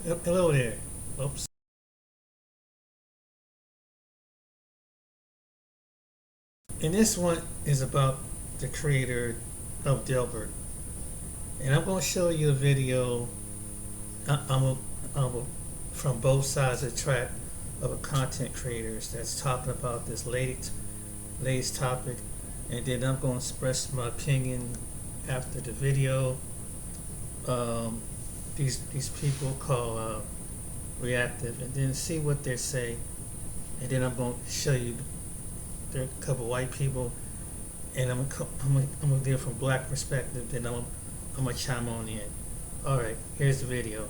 Hello there. Oops. And this one is about the creator of Dilbert. And I'm going to show you a video I'm a, from both sides of the track of a content creators that's talking about this latest topic. And then I'm going to express my opinion after the video. Um, these people call reactive, and then see what they say. And then I'm going to show you there are a couple white people, and I'm gonna deal from black perspective. Then I'm gonna chime on in. All right, here's the video.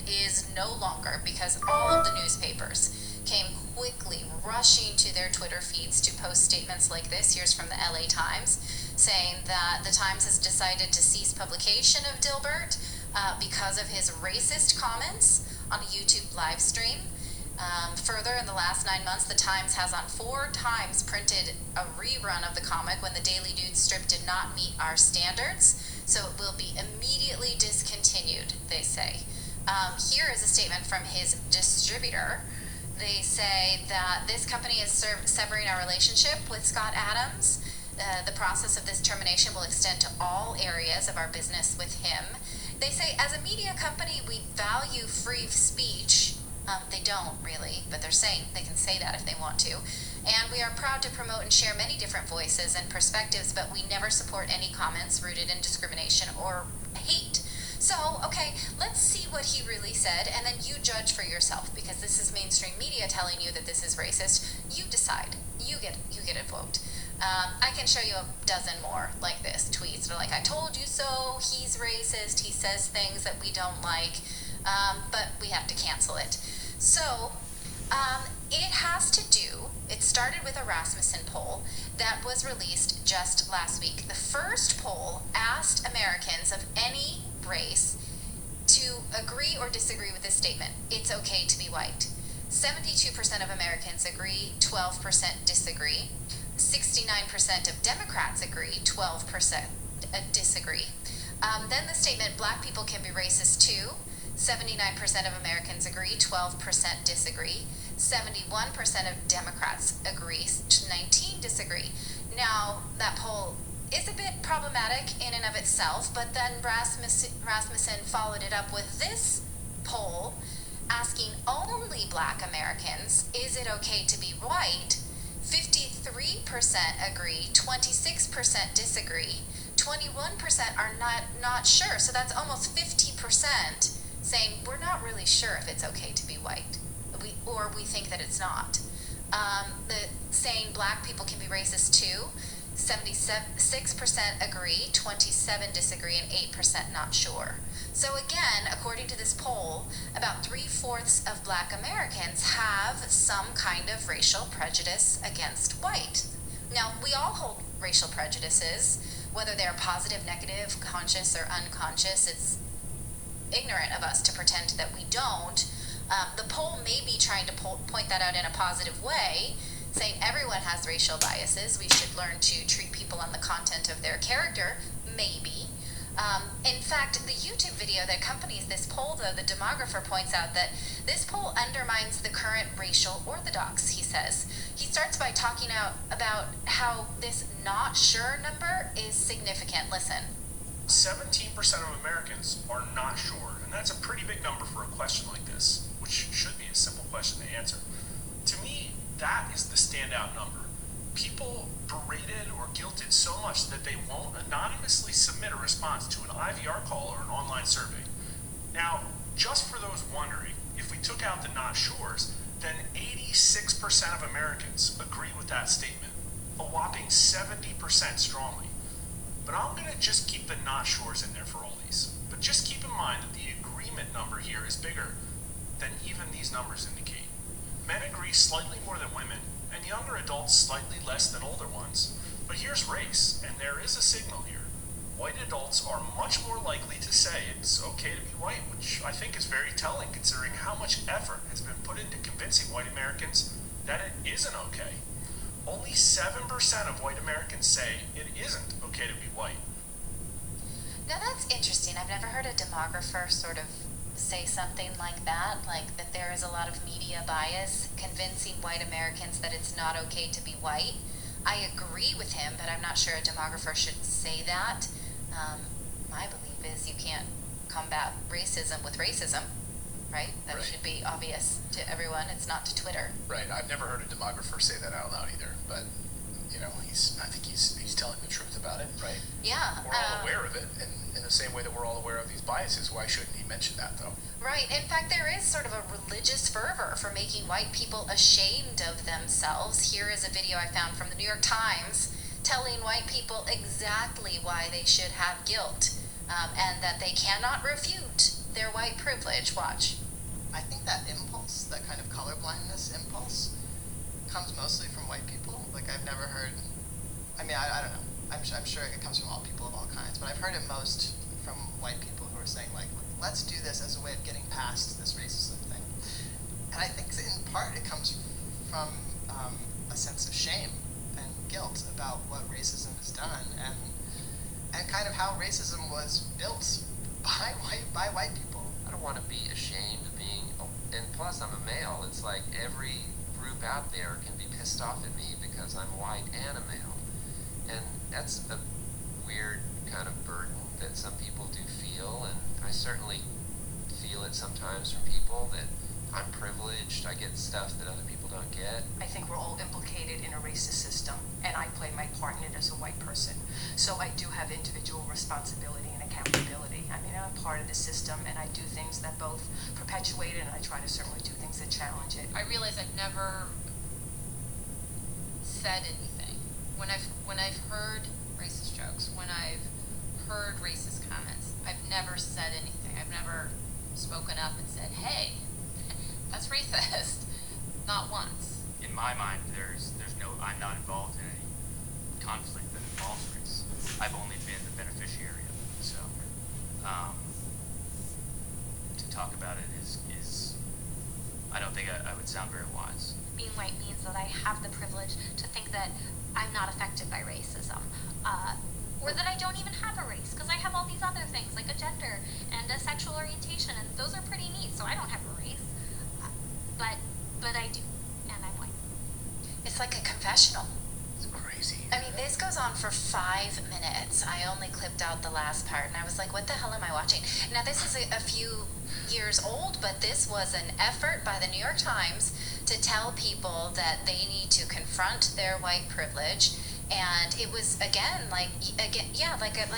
Is no longer because all of the newspapers came quickly rushing to their Twitter feeds to post statements like this. Here's from the LA Times saying that the Times has decided to cease publication of Dilbert because of his racist comments on a YouTube live stream. Further, in the last 9 months, the Times has on 4 times printed a rerun of the comic when the Daily Dude strip did not meet our standards, so it will be immediately discontinued, they say. Here is a statement from his distributor. They say that this company is severing our relationship with Scott Adams. The process of this termination will extend to all areas of our business with him. They say, as a media company, we value free speech. They don't really, but they're saying they can say that if they want to. And we are proud to promote and share many different voices and perspectives, but we never support any comments rooted in discrimination or hate. So, okay, let's see what he really said, and then you judge for yourself, because this is mainstream media telling you that this is racist. You decide. You get a vote. I can show you a dozen more like this tweets. They're like, I told you so, he's racist, he says things that we don't like, but we have to cancel it. So, it started with a Rasmussen poll that was released just last week. The first poll asked Americans of any race to agree or disagree with this statement. It's okay to be white. 72% of Americans agree, 12% disagree. 69% of Democrats agree, 12% disagree. Then the statement, black people can be racist too. 79% of Americans agree, 12% disagree. 71% of Democrats agree, 19 disagree. Now, that poll is a bit problematic in and of itself, but then Rasmussen followed it up with this poll asking only black Americans, is it okay to be white? 53% agree, 26% disagree, 21% are not sure. So that's almost 50% saying we're not really sure if it's okay to be white, we think that it's not. The saying black people can be racist too, 76% agree, 27% disagree, and 8% not sure. So again, according to this poll, about 3/4 of black Americans have some kind of racial prejudice against white. Now, we all hold racial prejudices, whether they're positive, negative, conscious, or unconscious. It's ignorant of us to pretend that we don't. The poll may be trying to point that out in a positive way, saying everyone has racial biases. We should learn to treat people on the content of their character, maybe. In fact, the YouTube video that accompanies this poll, though, the demographer points out that this poll undermines the current racial orthodox, he says. He starts by talking about how this not sure number is significant. Listen. 17% of Americans are not sure, and that's a pretty big number for a question like this, which should be a simple question to answer. To me, that is the standout number. People berated or guilted so much that they won't anonymously submit a response to an IVR call or an online survey. Now, just for those wondering, if we took out the not sures, then 86% of Americans agree with that statement, a whopping 70% strongly. But I'm going to just keep the not sures in there for all these. But just keep in mind that the agreement number here is bigger than even these numbers indicate. Men agree slightly more than women, and younger adults slightly less than older ones. But here's race, and there is a signal here. White adults are much more likely to say it's okay to be white, which I think is very telling considering how much effort has been put into convincing white Americans that it isn't okay. Only 7% of white Americans say it isn't okay to be white. Now that's interesting. I've never heard a demographer sort of say something like that there is a lot of media bias convincing white Americans that it's not okay to be white. I agree with him, but I'm not sure a demographer should say that. My belief is you can't combat racism with racism, right? That Right. should be obvious to everyone. It's not to Twitter. Right. I've never heard a demographer say that out loud either, but I think he's telling the truth about it, right? Yeah. We're all aware of it, and in the same way that we're all aware of these biases, why shouldn't he mention that, though? Right. In fact, there is sort of a religious fervor for making white people ashamed of themselves. Here is a video I found from the New York Times telling white people exactly why they should have guilt and that they cannot refute their white privilege. Watch. I think that impulse, that kind of colorblindness impulse, comes mostly from white people. Like, I've never heard, I mean, I don't know. I'm sure it comes from all people of all kinds, but I've heard it most from white people who are saying, like, let's do this as a way of getting past this racism thing. And I think that in part it comes from a sense of shame and guilt about what racism has done and kind of how racism was built by white people. I don't want to be ashamed of being, and plus I'm a male. It's like every group out there can be pissed off at me because I'm white and a male. And that's a weird kind of burden that some people do feel, and I certainly feel it sometimes from people that I'm privileged, I get stuff that other people don't get. I think we're all implicated in a racist system, and I play my part in it as a white person. So I do have individual responsibility and accountability. I mean, I'm part of the system, and I do things that both perpetuate it, and I try to certainly do things that challenge it. I realize I've never said anything. When I've heard racist jokes, when I've heard racist comments, I've never said anything. I've never spoken up and said, hey, that's racist. Not once. In my mind, I'm not involved in any conflict that involves race. I've only been the beneficiary of it. So, to talk about it is I don't think I would sound very wise. Being white means that I have the privilege to think that I'm not affected by racism, or that I don't even have a race, because I have all these other things like a gender and a sexual orientation, and those are pretty neat. So I don't have a race, but I do, and I'm white. It's like a confessional. It's crazy. I mean, this goes on for 5 minutes. I only clipped out the last part, and I was like, what the hell am I watching? Now, this is a few years old, but this was an effort by the New York Times to tell people that they need to confront their white privilege. And it was, like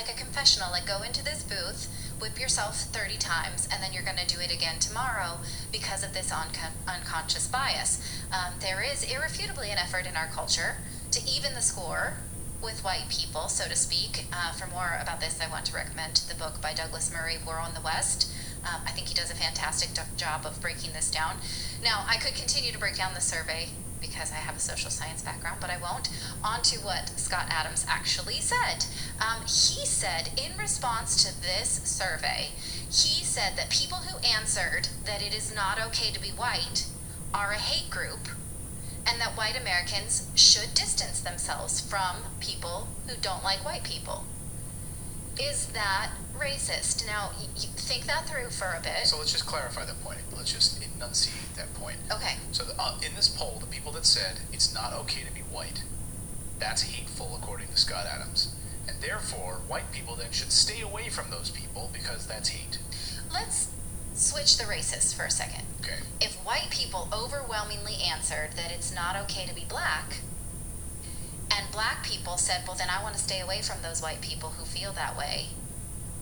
a confessional. Like, go into this booth, whip yourself 30 times, and then you're going to do it again tomorrow because of this unconscious bias. There is irrefutably an effort in our culture to even the score with white people, so to speak. For more about this, I want to recommend the book by Douglas Murray, War on the West. I think he does a fantastic job of breaking this down. Now, I could continue to break down the survey because I have a social science background, but I won't. On to what Scott Adams actually said. He said, in response to this survey, he said that people who answered that it is not okay to be white are a hate group, and that white Americans should distance themselves from people who don't like white people. Is that racist? Now, you think that through for a bit. So let's just clarify that point. Let's just enunciate that point. Okay. So in this poll, the people that said it's not okay to be white, that's hateful according to Scott Adams. And therefore, white people then should stay away from those people because that's hate. Let's switch the racist for a second. Okay. If white people overwhelmingly answered that it's not okay to be black, and black people said, well, then I want to stay away from those white people who feel that way,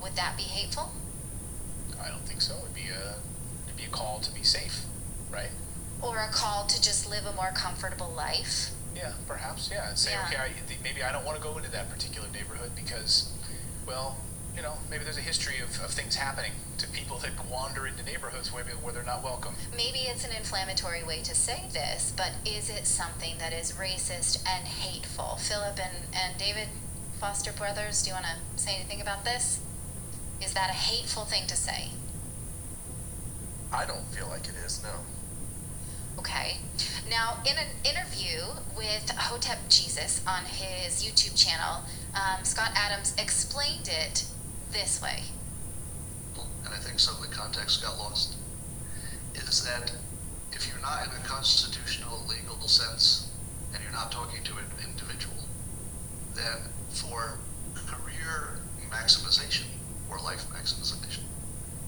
would that be hateful? I don't think so. It'd be a call to be safe, right? Or a call to just live a more comfortable life? Yeah, perhaps, yeah. And say, Yeah. okay, maybe I don't want to go into that particular neighborhood because, well, maybe there's a history of things happening to people that wander into neighborhoods where they're not welcome. Maybe it's an inflammatory way to say this, but is it something that is racist and hateful? Philip and David, Foster brothers, do you want to say anything about this? Is that a hateful thing to say? I don't feel like it is, no. Okay. Now, in an interview with Hotep Jesus on his YouTube channel, Scott Adams explained it this way. And I think some of the context got lost, is that if you're not in a constitutional legal sense and you're not talking to an individual, then for career maximization or life maximization,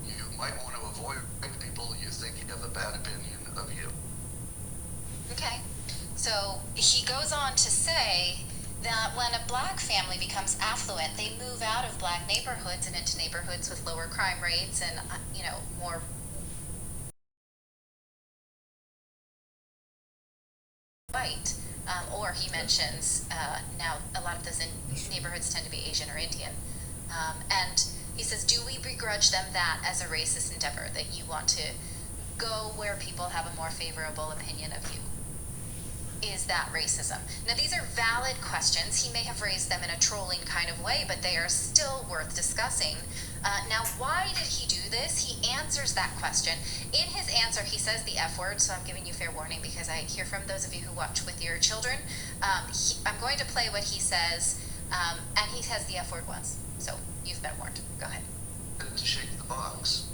you might want to avoid people you think have a bad opinion of you. Okay, so he goes on to say that when a black family becomes affluent, they move out of black neighborhoods and into neighborhoods with lower crime rates and, more white. Or he mentions now a lot of those neighborhoods tend to be Asian or Indian. And he says, do we begrudge them that as a racist endeavor, that you want to go where people have a more favorable opinion of you? Is that racism? Now, these are valid questions. He may have raised them in a trolling kind of way, but they are still worth discussing. Now, why did he do this? He answers that question. In his answer, he says the F word, so I'm giving you fair warning because I hear from those of you who watch with your children. I'm going to play what he says, and he says the F word once, so you've been warned. Go ahead. To shake the box.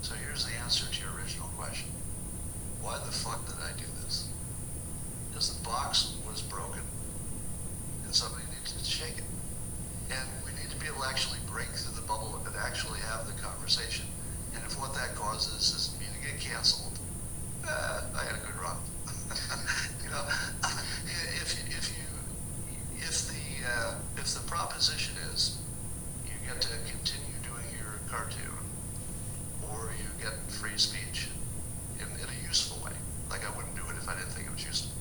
So here's the answer to your original question. Why the fuck did I do this? Because the box was broken and somebody needed to shake it. And we need to be able to actually break through the bubble and actually have the conversation. And if what that causes is me to get canceled, I had a good run. If the proposition is you get to continue doing your cartoon, or you get free speech in a useful way, like I wouldn't do it if I didn't think it was useful.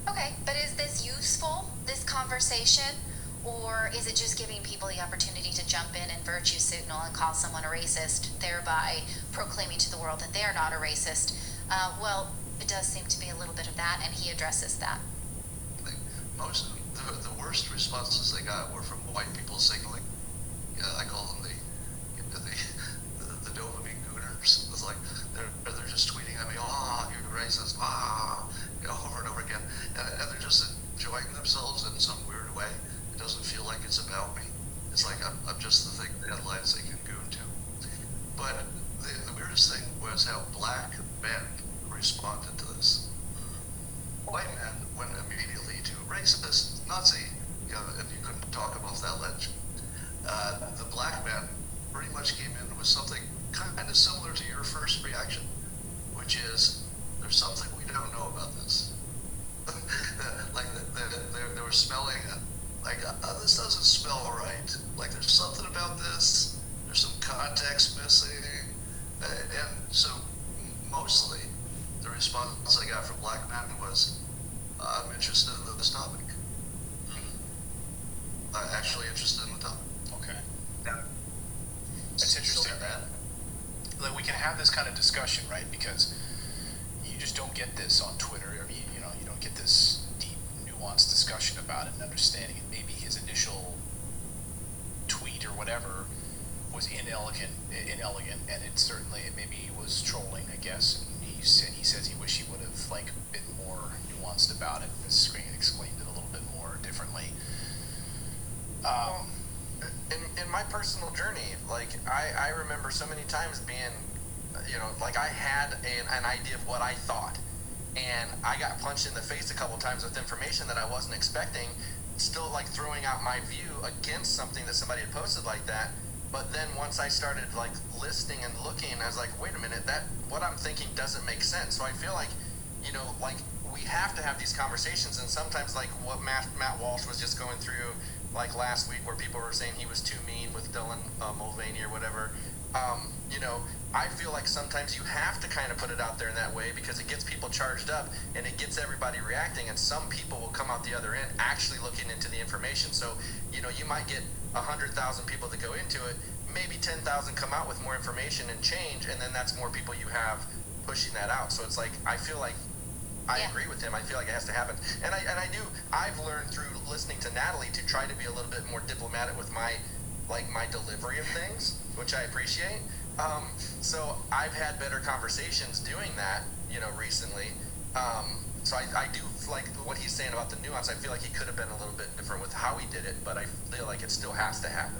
Okay, but is this useful, this conversation, or is it just giving people the opportunity to jump in and virtue signal and call someone a racist, thereby proclaiming to the world that they're not a racist? Well, it does seem to be a little bit of that, and he addresses that. Most of the worst responses they got were from white people signaling. I call them the dopamine gooners. It's like they're just tweeting at me, you're racist, over and over again, and they're just enjoying themselves in some weird way. It doesn't feel like it's about me. It's like I'm just the thing, the headlines they can goon to. But the weirdest thing was how black men responded to this. White men went immediately to racist, Nazi, and you couldn't talk about that ledge. The black men pretty much came in with something kind of similar to your first reaction, which is, there's something we don't know about this. Like they were smelling it, like this doesn't smell right. Like there's something about this. There's some context missing, and so mostly the response I got from black men was, I'm interested in this topic. I'm actually interested in the topic. Okay. That's interesting. Like we can have this kind of discussion, right? Because you just don't get this on Twitter. I mean, you don't get this deep, nuanced discussion about it and understanding it. Maybe his initial tweet or whatever was inelegant, and it maybe was trolling, I guess. And he says he wish he would have been more nuanced about it. The screen explained it a little bit more differently. In my personal journey, I remember so many times being, I had an idea of what I thought, and I got punched in the face a couple times with information that I wasn't expecting, still throwing out my view against something that somebody had posted like that. But then once I started listening and looking, I was like, wait a minute, that what I'm thinking doesn't make sense. So I feel we have to have these conversations, and sometimes what Matt Walsh was just going through last week, where people were saying he was too mean with Dylan Mulvaney or whatever. I feel like sometimes you have to kind of put it out there in that way, because it gets people charged up and it gets everybody reacting, and some people will come out the other end actually looking into the information. So you might get 100,000 people that go into it, maybe 10,000 come out with more information and change, and then that's more people you have pushing that out. So it's I feel like I agree with him. I feel like it has to happen. And I've learned through listening to Natalie to try to be a little bit more diplomatic with my delivery of things, which I appreciate. So I've had better conversations doing that, recently. So I do like what he's saying about the nuance. I feel like he could have been a little bit different with how he did it, but I feel like it still has to happen.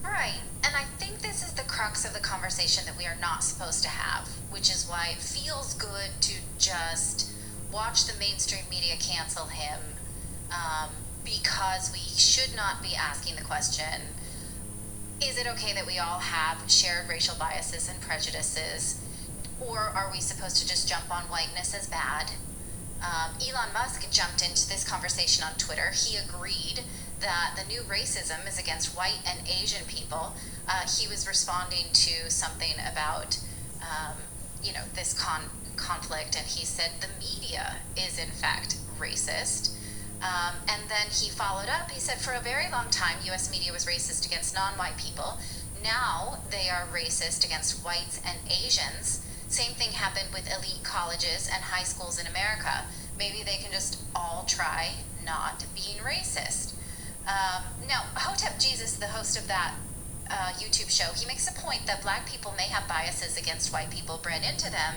Right. And I think this is the crux of the conversation that we are not supposed to have, which is why it feels good to just watch the mainstream media cancel him, because we should not be asking the question, is it okay that we all have shared racial biases and prejudices, or are we supposed to just jump on whiteness as bad? Elon Musk jumped into this conversation on Twitter. He agreed that the new racism is against white and Asian people. He was responding to something about, this conflict, and he said the media is in fact racist. And then he followed up. He said, for a very long time, U.S. media was racist against non-white people. Now they are racist against whites and Asians. Same thing happened with elite colleges and high schools in America. Maybe they can just all try not being racist. Now, Hotep Jesus, the host of that YouTube show, he makes a point that black people may have biases against white people bred into them,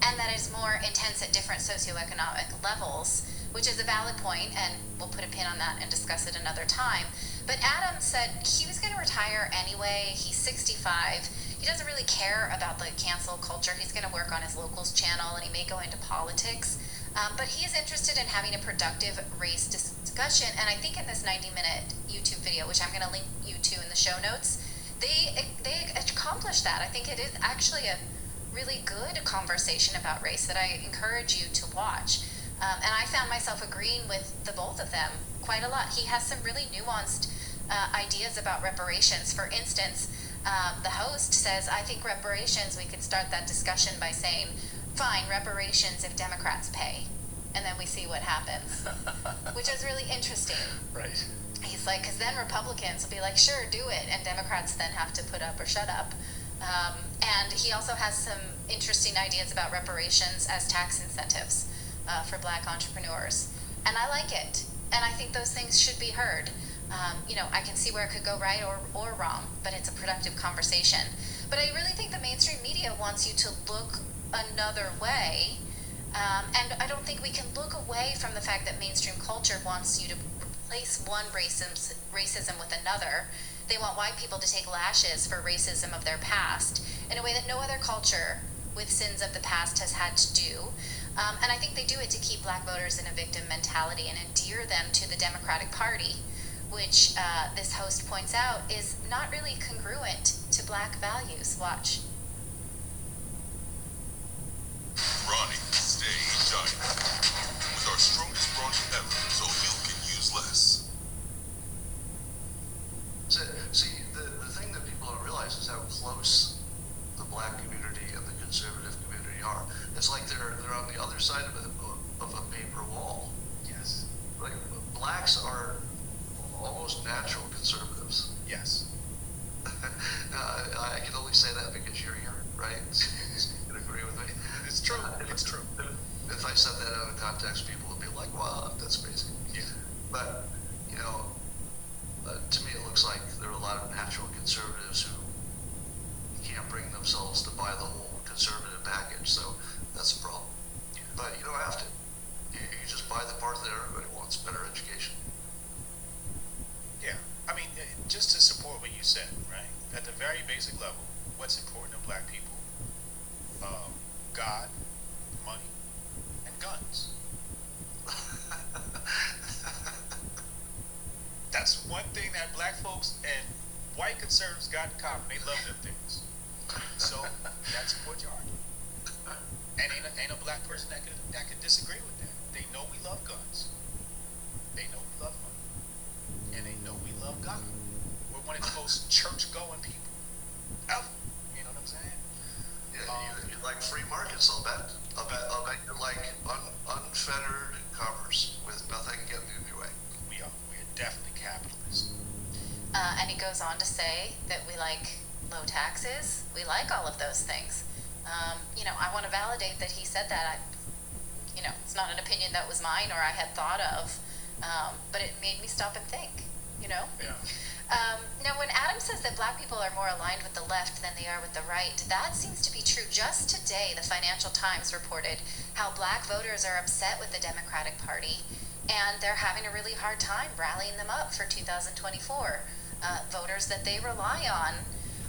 and that is more intense at different socioeconomic levels, which is a valid point, and we'll put a pin on that and discuss it another time. But Adam said he was going to retire anyway. He's 65. He doesn't really care about the cancel culture. He's going to work on his locals channel, and he may go into politics. But he is interested in having a productive race discussion. And I think in this 90-minute YouTube video, which I'm going to link you to in the show notes, they accomplished that. I think it is actually a really good conversation about race that I encourage you to watch. And I found myself agreeing with the both of them quite a lot. He has some really nuanced ideas about reparations. For instance, the host says, I think reparations, we could start that discussion by saying, fine, reparations if Democrats pay. And then we see what happens, which is really interesting. Right. He's like, because then Republicans will be like, sure, do it. And Democrats then have to put up or shut up. And he also has some interesting ideas about reparations as tax incentives for black entrepreneurs. And I like it. And I think those things should be heard. I can see where it could go right or wrong, but it's a productive conversation. But I really think the mainstream media wants you to look another way. And I don't think we can look away from the fact that mainstream culture wants you to replace one racism with another. They want white people to take lashes for racism of their past in a way that no other culture with sins of the past has had to do. And I think they do it to keep black voters in a victim mentality and endear them to the Democratic Party, which this host points out is not really congruent to black values. Watch. Ronnie, stay giant. With our strongest bronze ever, so you can use less. So, see, the thing that people don't realize is how close the black community and the conservative community are. It's like they're on the other side of a paper wall. Yes. Like, blacks are almost natural conservatives. Yes. I can only say that because you're here, right? So you can agree with me. It's true. It's true. If I said that out of context, people would be like, wow, that's amazing. Yeah. But, to me it looks like there are a lot of natural conservatives who can't bring themselves to buy the whole conservative package, so that's a problem. Yeah. But you don't have to. You just buy the part that everybody wants, better education. Yeah, I mean, just to support what you said, right? At the very basic level, what's important to black people? God, money, and guns. That's one thing that black folks and white conservatives got in common. They love them things. So that's a majority. And ain't a black person that could disagree with that. They know we love guns. They know we love money. And they know we love God. We're one of the most church-going people ever. You know what I'm saying? Yeah, you like free markets, I'll bet. I'll bet you like unfettered commerce with nothing getting in your way. We are definitely capitalists. And he goes on to say that we like low taxes. We like all of those things. I want to validate that he said that. It's not an opinion that was mine or I had thought of, but it made me stop and think. Yeah. Now, when Adam says that black people are more aligned with the left than they are with the right, that seems to be true. Just today, the Financial Times reported how black voters are upset with the Democratic Party, and they're having a really hard time rallying them up for 2024. Voters that they rely on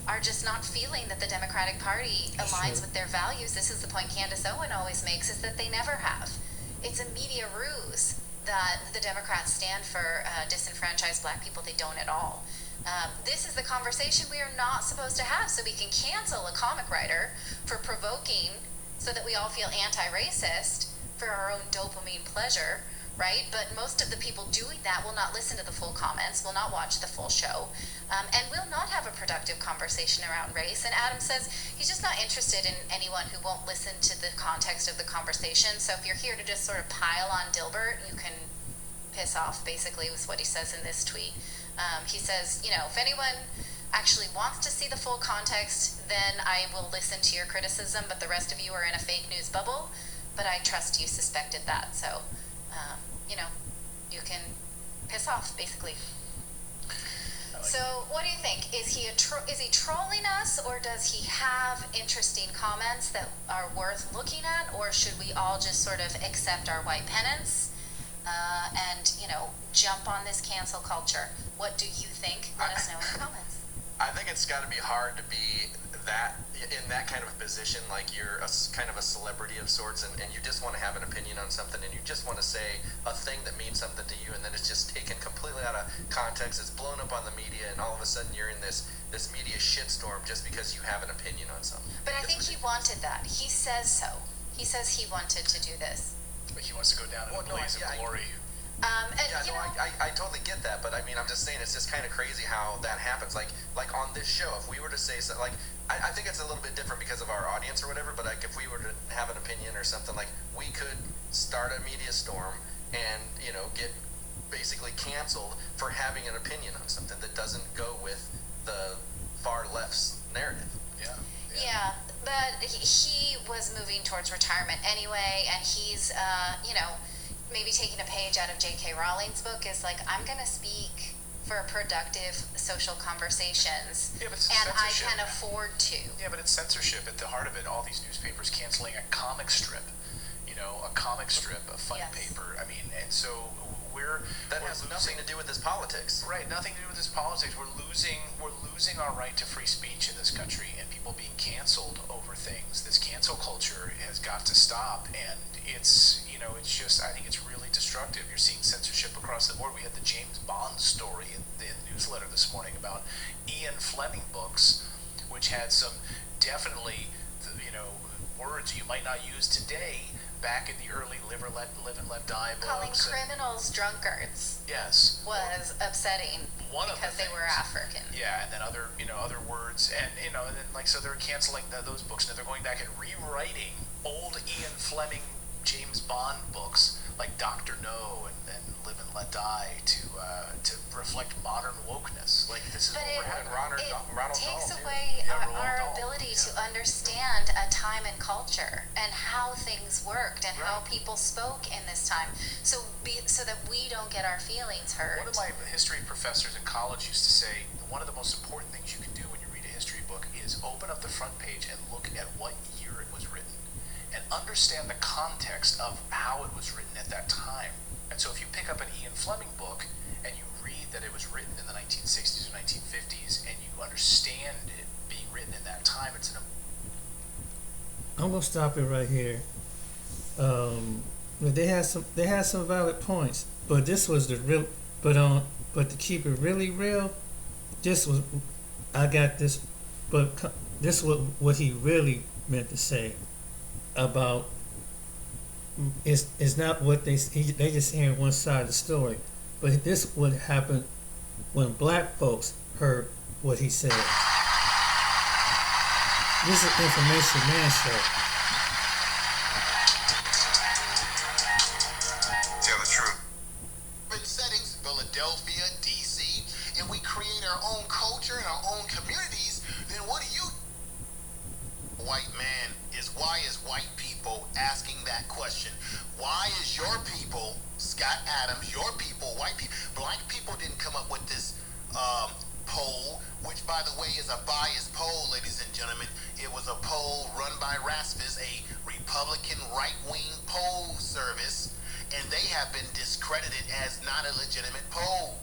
are just not feeling that the Democratic Party aligns with their values. This is the point Candace Owen always makes, is that they never have. It's a media ruse that the Democrats stand for disenfranchised black people. They don't at all. This is the conversation we are not supposed to have, so we can cancel a comic writer for provoking so that we all feel anti-racist for our own dopamine pleasure, right? But most of the people doing that will not listen to the full comments, will not watch the full show, and will not have a productive conversation around race. And Adam says he's just not interested in anyone who won't listen to the context of the conversation. So if you're here to just sort of pile on Dilbert, you can piss off, basically, was what he says in this tweet. He says, if anyone actually wants to see the full context, then I will listen to your criticism, but the rest of you are in a fake news bubble. But I trust you suspected that, so you can piss off, basically. So what do you think? Is he trolling us, or does he have interesting comments that are worth looking at, or should we all just sort of accept our white penance and jump on this cancel culture? What do you think? Let us know in the comments. I think it's got to be hard to be in that kind of a position, like you're kind of a celebrity of sorts, and you just want to have an opinion on something, and you just want to say a thing that means something to you, and then it's just taken completely out of context. It's blown up on the media, and all of a sudden you're in this media shitstorm just because you have an opinion on something. But I think he wanted that. He says so. He says he wanted to do this. But he wants to go down in a blaze of glory. I totally get that, but I mean, I'm just saying it's just kind of crazy how that happens. Like on this show, if we were to say something, I think it's a little bit different because of our audience or whatever, but like if we were to have an opinion or something, like we could start a media storm and get basically canceled for having an opinion on something that doesn't go with the far left's narrative. Yeah, but he was moving towards retirement anyway, and he's maybe taking a page out of J.K. Rowling's book is like, I'm going to speak for productive social conversations, and I can afford to. Yeah, but it's censorship at the heart of it. All these newspapers canceling a comic strip, a funny paper. I mean, and so that has nothing to do with this politics. Right, nothing to do with this politics. We're losing our right to free speech in this country, and people being canceled over things. This cancel culture has got to stop, and it's just, I think it's really destructive. You're seeing censorship across the board. We had the James Bond story in the newsletter this morning about Ian Fleming books, which had some definitely, words you might not use today back in the early Live and Let Die books. Calling criminals drunkards. Yes. Was upsetting because they were African. Yeah, and then other words, and then so they're canceling those books, and they're going back and rewriting old Ian Fleming James Bond books like Dr. No and Live and Let Die to reflect modern wokeness. Like this is but what we're having. It takes away our ability to understand a time and culture and how things worked and how people spoke in this time, so that we don't get our feelings hurt. One of my history professors in college used to say one of the most important things you can do when you read a history book is open up the front page and look at what year it was written, and understand the context of how it was written at that time. And so if you pick up an Ian Fleming book and you read that it was written in the 1960s or 1950s, and you understand it being written in that time, I'm gonna stop it right here. They had some valid points, but this was the real. But to keep it really real, this was I got this. But this was what he really meant to say about. It's not what they just hearing one side of the story, but this would happen when black folks heard what he said. This is Information Man Show. Tell the truth. Urban settings, Philadelphia, D.C., and we create our own culture and our own communities, then what do you? White man why is white people asking that question? Why is your people, Scott Adams, your people, white people, black people didn't come up with this poll, which by the way is a biased poll, ladies and gentlemen. It was a poll run by Rasmus, a Republican right-wing poll service, and they have been discredited as not a legitimate poll.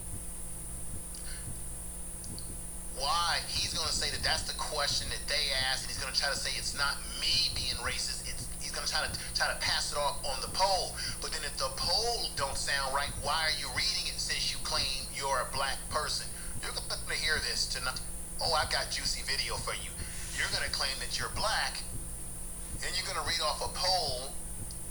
Why? He's going to say that that's the question that they asked, and he's going to try to say it's not me being racist. He's going to try to pass it off on the poll. But then if the poll don't sound right, why are you reading it since you claim you're a black person? You're going to hear this tonight. Oh, I've got juicy video for you. You're going to claim that you're black, and you're going to read off a poll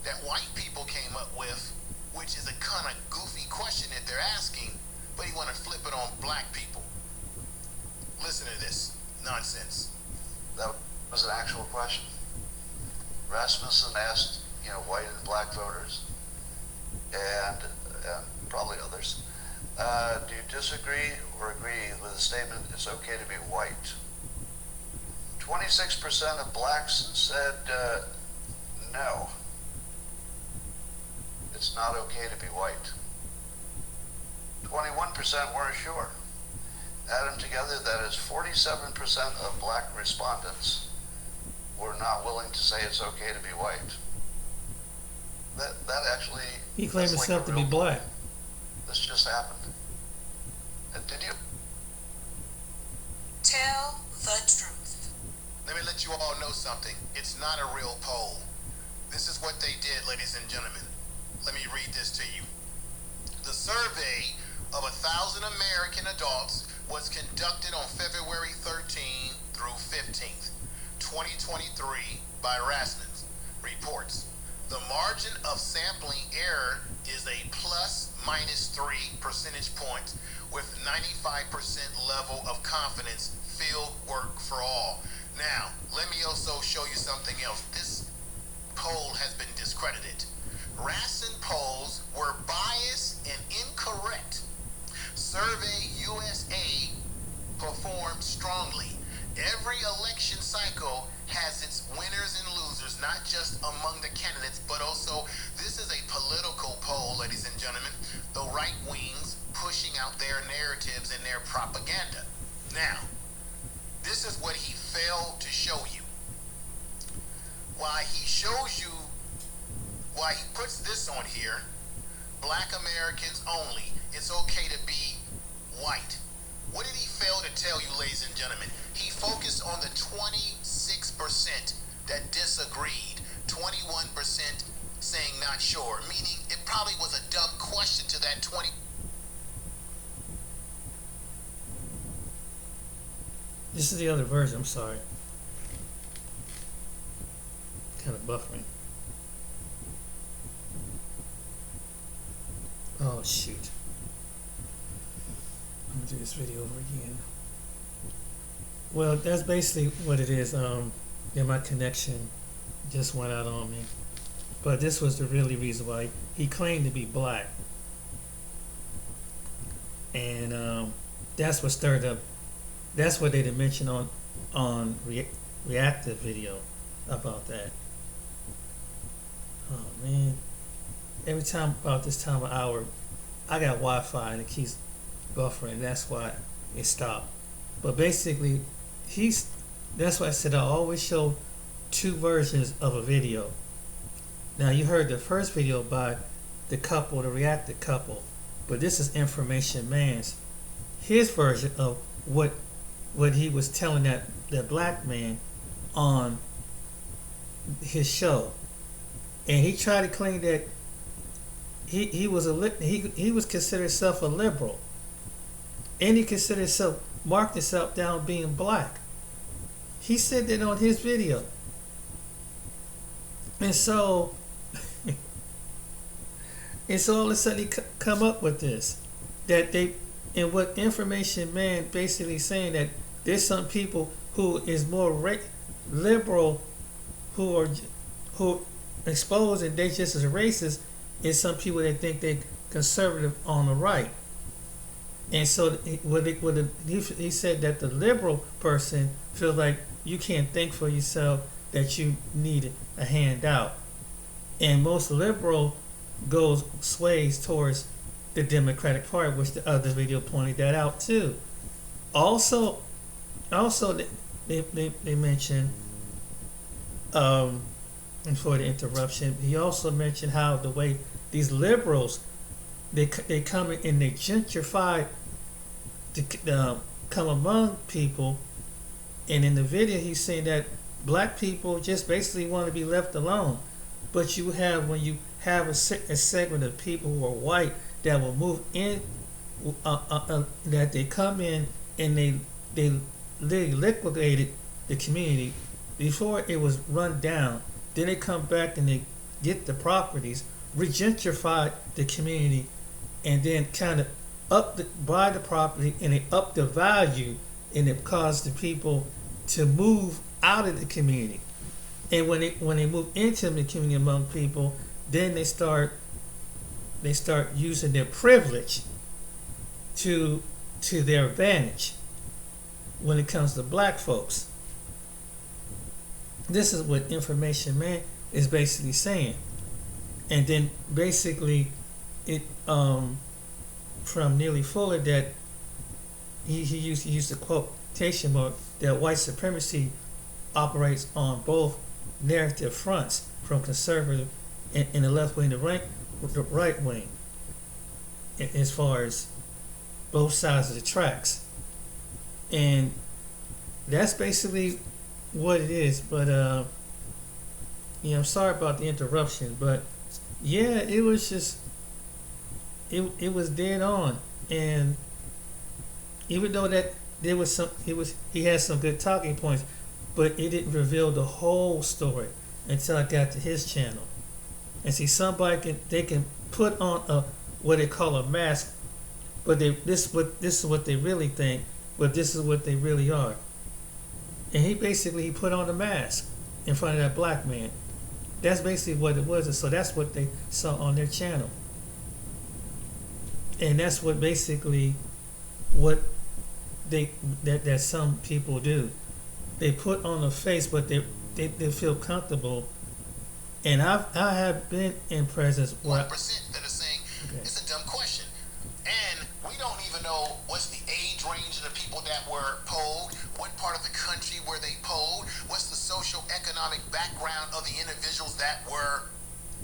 that white people came up with, which is a kind of goofy question that they're asking, but you want to flip it on black people. Listen to this nonsense. That was an actual question. Rasmussen asked, white and black voters, and probably others, do you disagree or agree with the statement, it's okay to be white? 26% of blacks said no. It's not okay to be white. 21% weren't sure. Add them together, that is 47% of black respondents were not willing to say it's okay to be white. That actually... He claimed himself to be black. This just happened. Did you? Tell the truth. Let me let you all know something. It's not a real poll. This is what they did, ladies and gentlemen. Let me read this to you. The survey of 1,000 American adults was conducted on February 13 through 15th, 2023 by Rasmus reports. The margin of sampling error is a plus minus 3 percentage points with 95% level of confidence, field work for all. Now, let me also show you something else. This poll has been discredited. Rasmussen polls were biased and incorrect. Survey USA performed strongly. Every election cycle has its winners and losers, not just among the candidates, but also this is a political poll, ladies and gentlemen. The right wings pushing out their narratives and their propaganda. Now, this is what he failed to show you. Why he puts this on here, black Americans only, it's okay to be white. What did he fail to tell you, ladies and gentlemen? He focused on the 26% that disagreed, 21% saying not sure, meaning it probably was a dumb question to that 20. This is the other version, I'm sorry. Kind of buffering. Oh shoot. I'm gonna do this video over again. Well, that's basically what it is. My connection just went out on me. But this was the really reason why he claimed to be black. And that's what stirred up. That's what they did mention on reactive video about that. Oh man. Every time about this time of hour, I got Wi-Fi and it keeps buffering. That's why it stopped. But basically, that's why I said I always show two versions of a video. Now you heard the first video by the couple, the reactive couple, but this is Information Man's his version of what he was telling that black man on his show, and he tried to claim that he was considered himself a liberal, and he considered himself, marked himself down being black. He said that on his video, and so all of a sudden he come up with this, that they, and what Information Man basically saying that there's some people who is more liberal, who expose and they just as racist, and some people that think they conservative on the right. And so he said that the liberal person feels like you can't think for yourself, that you need a handout. And most liberal sways towards the Democratic Party, which the other video pointed that out too. Also, they mentioned, and for the interruption, he also mentioned how the way these liberals, they come in and they gentrify to come among people, and in the video he's saying that black people just basically want to be left alone, but you have when you have a segment of people who are white that will move in, that they come in and they liquidated the community before it was run down. Then they come back and they get the properties, regentrify the community, and then kind of buy the property, and they up the value, and it caused the people to move out of the community. And when they move into the community among people, then they start using their privilege to their advantage when it comes to black folks. This is what Information Man is basically saying. And then basically it from Neely Fuller that he used the quotation mark that white supremacy operates on both narrative fronts, from conservative in the left wing to the right wing, as far as both sides of the tracks. And that's basically what it is. But I'm sorry about the interruption, but yeah, it was just it was dead on. And even though that there was he had some good talking points, but it didn't reveal the whole story until I got to his channel. And see, somebody can put on what they call a mask, but this is what they really think, but this is what they really are. And he put on a mask in front of that black man. That's basically what it was. And so that's what they saw on their channel. And that's what basically what that some people do. They put on a face, but they feel comfortable. And I have been in presence where 1% that are saying it's a dumb question, and we don't even know what's the age range of the people that were polled, what part of the country were they polled, what's the social economic background of the individuals that were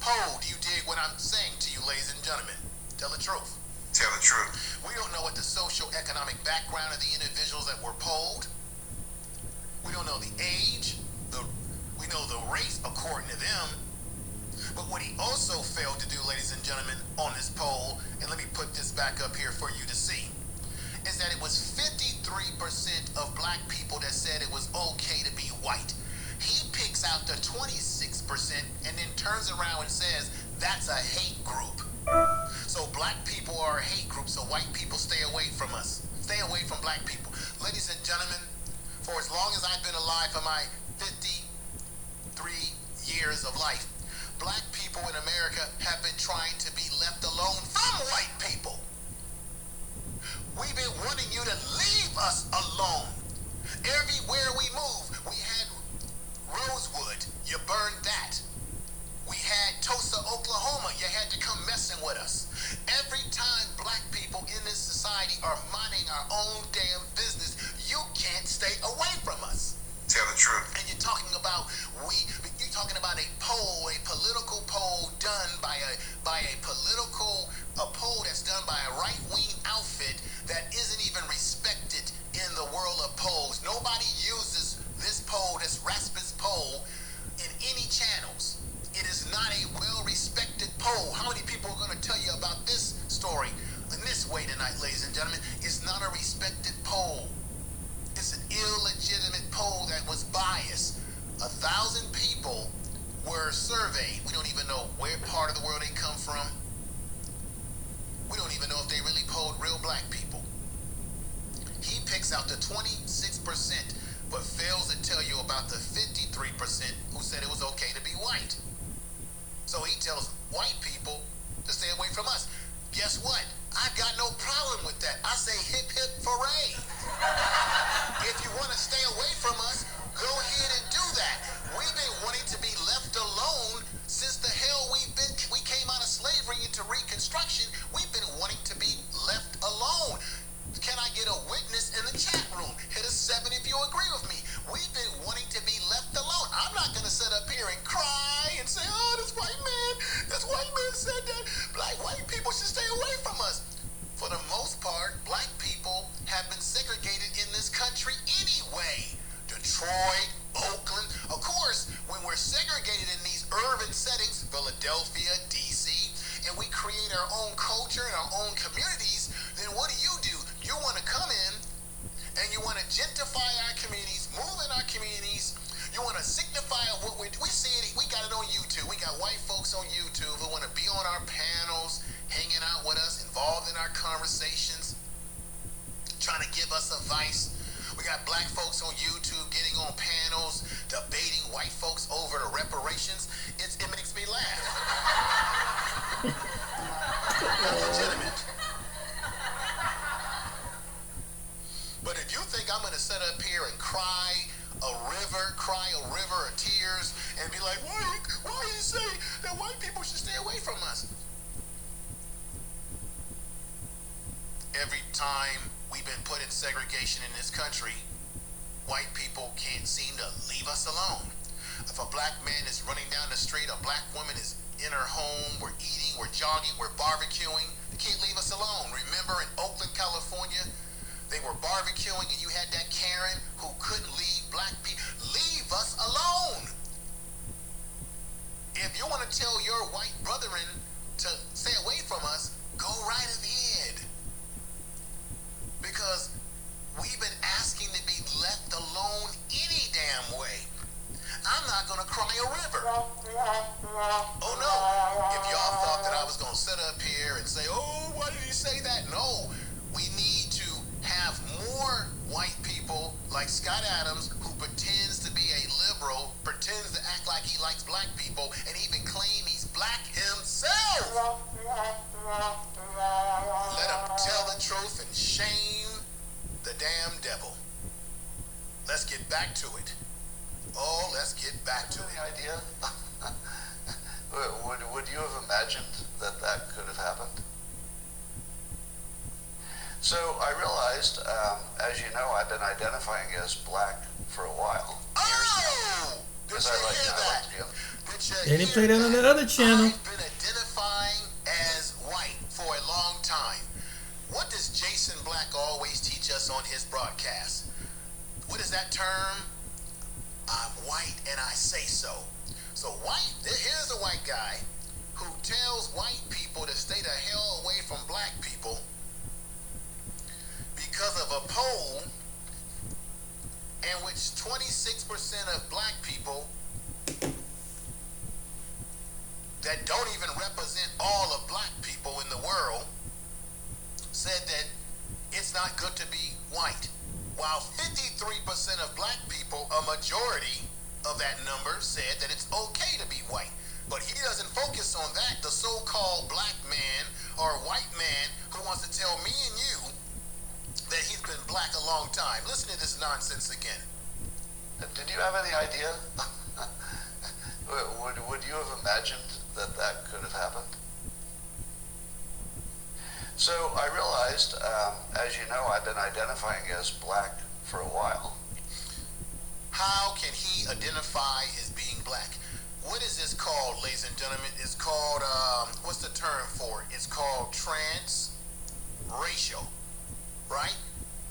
polled. You dig what I'm saying to you, ladies and gentlemen? Tell the truth. Tell the truth. We don't know what the social economic background of the individuals that were polled. We don't know the age. We know the race according to them. But what he also failed to do, ladies and gentlemen, on this poll, and let me put this back up here for you to see, is that it was 53% of black people that said it was okay to be white. He picks out the 26% and then turns around and says that's a hate group. So black people are a hate group, so white people stay away from us. Stay away from black people. Ladies and gentlemen, for as long as I've been alive, for my 53 years of life, black people in America have been trying to be left alone from white people. We've been wanting you to leave us alone. Everywhere we move, we had Rosewood, you burned that. We had Tulsa, Oklahoma, you had to come messing with us. Every time black people in this society are minding our own damn business, you can't stay away from us. Tell the truth. And you're talking about a poll, a political poll done by a poll that's done by a right-wing outfit that isn't even respected in the world of polls. Nobody uses this poll, this Rasmus poll, in any channels. It is not a well-respected poll. How many people are going to tell you about this story in this way tonight, ladies and gentlemen? It's not a respected poll. It's an illegitimate poll that was biased. 1,000 people were surveyed. We don't even know where part of the world they come from. We don't even know if they really polled real black people. He picks out the 26%, but fails to tell you about the 53% who said it was okay to be white. So he tells white people to stay away from us. Guess what? I've got no problem with that. I say hip hip hooray. If you want to stay away from us, go ahead and do that. We've been wanting to be left alone since the hell we came out of slavery into Reconstruction. We've been wanting to be left alone. Can I get a witness in the chat and we create our own culture and our own communities, then what do? You want to come in and you want to gentrify our communities, move in our communities. You want to signify what we see it. We got it on YouTube. We got white folks on YouTube who want to be on our panels, hanging out with us, involved in our conversations, trying to give us advice. We got black folks on YouTube getting on panels, debating white folks over the reparations. It makes me laugh. That's legitimate. But if you think I'm going to sit up here and cry a river of tears and be like, why do you say that white people should stay away from us? Every time we've been put in segregation in this country, white people can't seem to leave us alone. If a black man is running down the street, a black woman is in her home, we're eating, we're jogging, we're barbecuing, they can't leave us alone. Remember in Oakland, California, they were barbecuing and you had that Karen who couldn't leave black people. Leave us alone. If you want to tell your white brethren to stay away from us, go right ahead. Because we've been asking to be left alone any damn way. I'm not going to cry a river. Oh no. If y'all thought that I was going to sit up here and say, oh, why did he say that? No. We need to have more white people like Scott Adams, who pretends to be a liberal, pretends to act like he likes black people, and even claim he's black himself. Let him tell the truth and shame the damn devil. Let's get back to it. Oh, let's get back to the idea. Would you have imagined that could have happened? So I realized, as you know, I've been identifying as black for a while. Oh! Did you hear that? They didn't play that on the other channel. I've been identifying as white for a long time. What does Jason Black always teach us on his broadcast? What is that term? I'm white and I say so. So here's a white guy who tells white people to stay the hell away from black people because of a poll in which 26% of black people that don't even represent all of black people in the world said that it's not good to be white, while 53% of black people, a majority of that number, said that it's okay to be white. But he doesn't focus on that, the so-called black man or white man who wants to tell me and you that he's been black a long time. Listen to this nonsense again. Did you have any idea? Would you have imagined that could have happened? So I realized, as you know, I've been identifying as black for a while. How can he identify as being black? What is this called, ladies and gentlemen? It's called, what's the term for it? It's called transracial, right?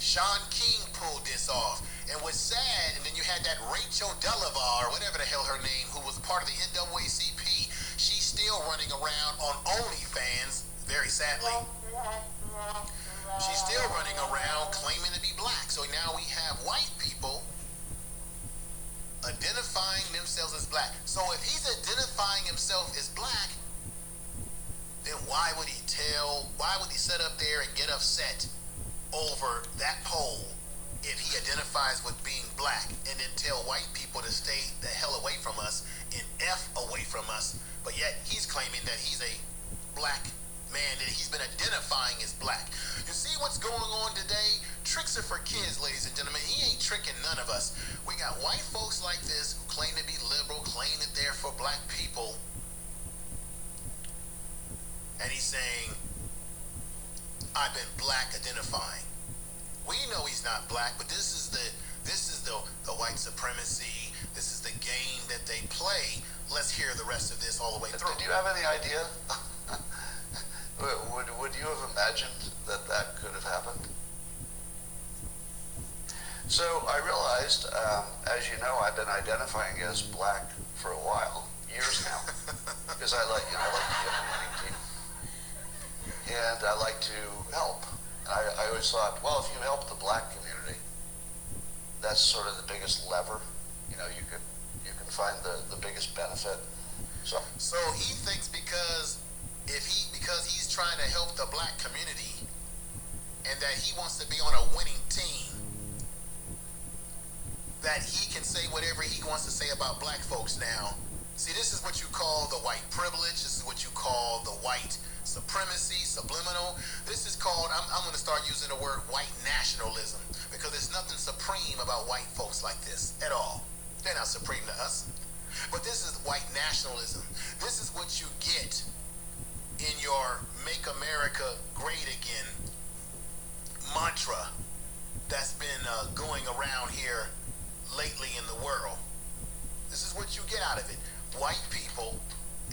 Sean King pulled this off. And what's sad, and then you had that Rachel Delavar, or whatever the hell her name, who was part of the NAACP. She's still running around on OnlyFans, very sadly. She's still running around claiming to be black. So now we have white people identifying themselves as black. So if he's identifying himself as black, then why would he sit up there and get upset over that poll if he identifies with being black, and then tell white people to stay the hell away from us and F away from us, but yet he's claiming that he's a black man, that he's been identifying as black. You see what's going on today? Tricks are for kids, ladies and gentlemen. He ain't tricking none of us. We got white folks like this who claim to be liberal, claim that they're for black people, and he's saying, I've been black identifying. We know he's not black, but this is the white supremacy. This is the game that they play. Let's hear the rest of this all the way through. Did you have any idea? Would you have imagined that could have happened? So I realized, as you know, I've been identifying as black for a while, years now, because I like to be on the winning team. and I like to help. And I always thought, well, if you help the black community, that's sort of the biggest lever. You know, you can find the biggest benefit. So he thinks because he's trying to help the black community and that he wants to be on a winning team, that he can say whatever he wants to say about black folks now. See, this is what you call the white privilege. This is what you call the white supremacy, subliminal. This is called, I'm going to start using the word white nationalism, because there's nothing supreme about white folks like this at all. They're not supreme to us. But this is white nationalism. This is what you get in your Make America Great Again mantra that's been going around here lately in the world. This is what you get out of it. White people,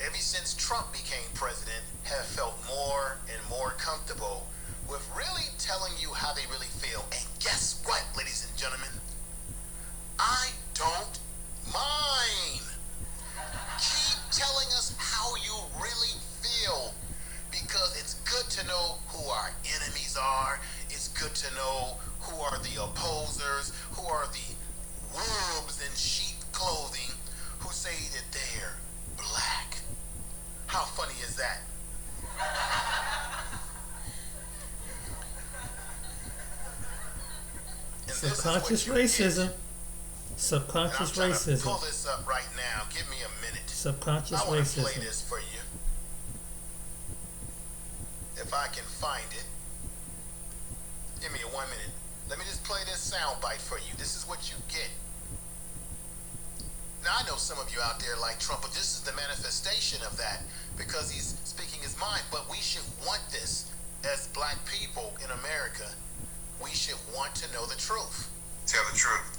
ever since Trump became president, have felt more and more comfortable with really telling you how they really feel. And guess what, ladies and gentlemen? I don't mind. Keep telling us how you really feel, because it's good to know who our enemies are. It's good to know who are the opposers, who are the wolves in sheep clothing, who say that they're black. How funny is that? Subconscious racism. Subconscious I'm trying racism. to pull this up right now. Give me a minute. Subconscious I want to play racism. this for you. If I can find it. Give me 1 minute. Let me just play this sound bite for you. This is what you get. Now, I know some of you out there like Trump, but this is the manifestation of that, because he's speaking his mind. But we should want this as black people in America. We should want to know the truth. Tell the truth.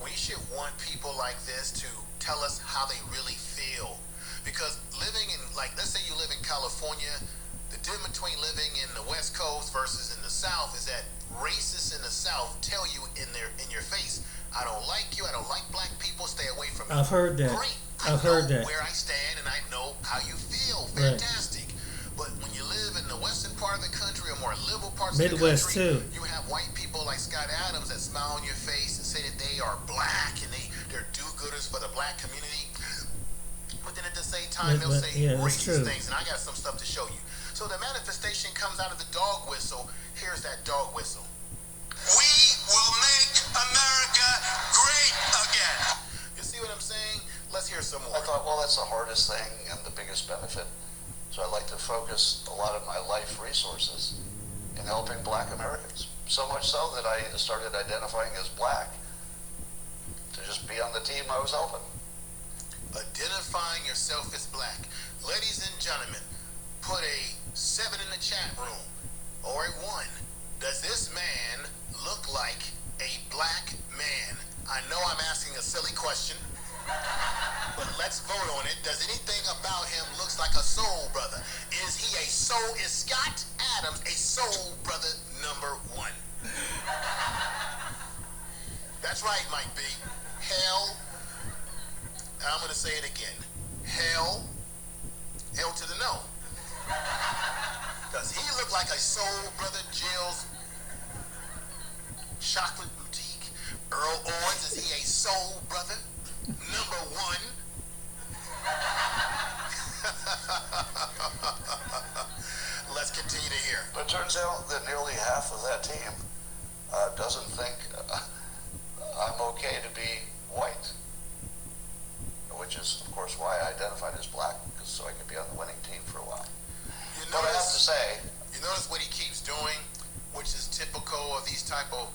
We should want people like this to tell us how they really feel. Because living in, like, let's say you live in California, the difference between living in the West Coast versus in the South is that racists in the South tell you in your face, I don't like you, I don't like black people, stay away from me. I've heard that. Great. I've heard that. Where I stand and I know how you feel. Right. Fantastic. But when you live in the western part of the country or more liberal parts Midwest of the country, too. you have white people like Scott Adams that smile on your face and say that they are black and they're do-gooders for the black community. But then at the same time, they'll say racist things, and I got some stuff to show you. So the manifestation comes out of the dog whistle. Here's that dog whistle. We will make America great again. You see what I'm saying? Let's hear some more. I thought, well, that's the hardest thing and the biggest benefit. So I like to focus a lot of my life resources in helping black Americans. So much so that I started identifying as black to just be on the team I was helping. Identifying yourself as black. Ladies and gentlemen, put a 7 in the chat room or a 1. Does this man look like a black man? I know I'm asking a silly question, but let's vote on it. Does anything about him looks like a soul brother? Is Scott Adams a soul brother number 1? That's right, Mike B. Hell, and I'm going to say it again. Hell to the no. Does he look like a soul brother? Jill's Chocolate Boutique, Earl Owens, is he a soul brother number 1? Let's continue to hear. But it turns out that nearly half of that team doesn't think I'm okay to be white, which is, of course, why I identified as black, so I could be on the winning team for a while. But I have to say, you notice what he keeps doing, which is typical of these type of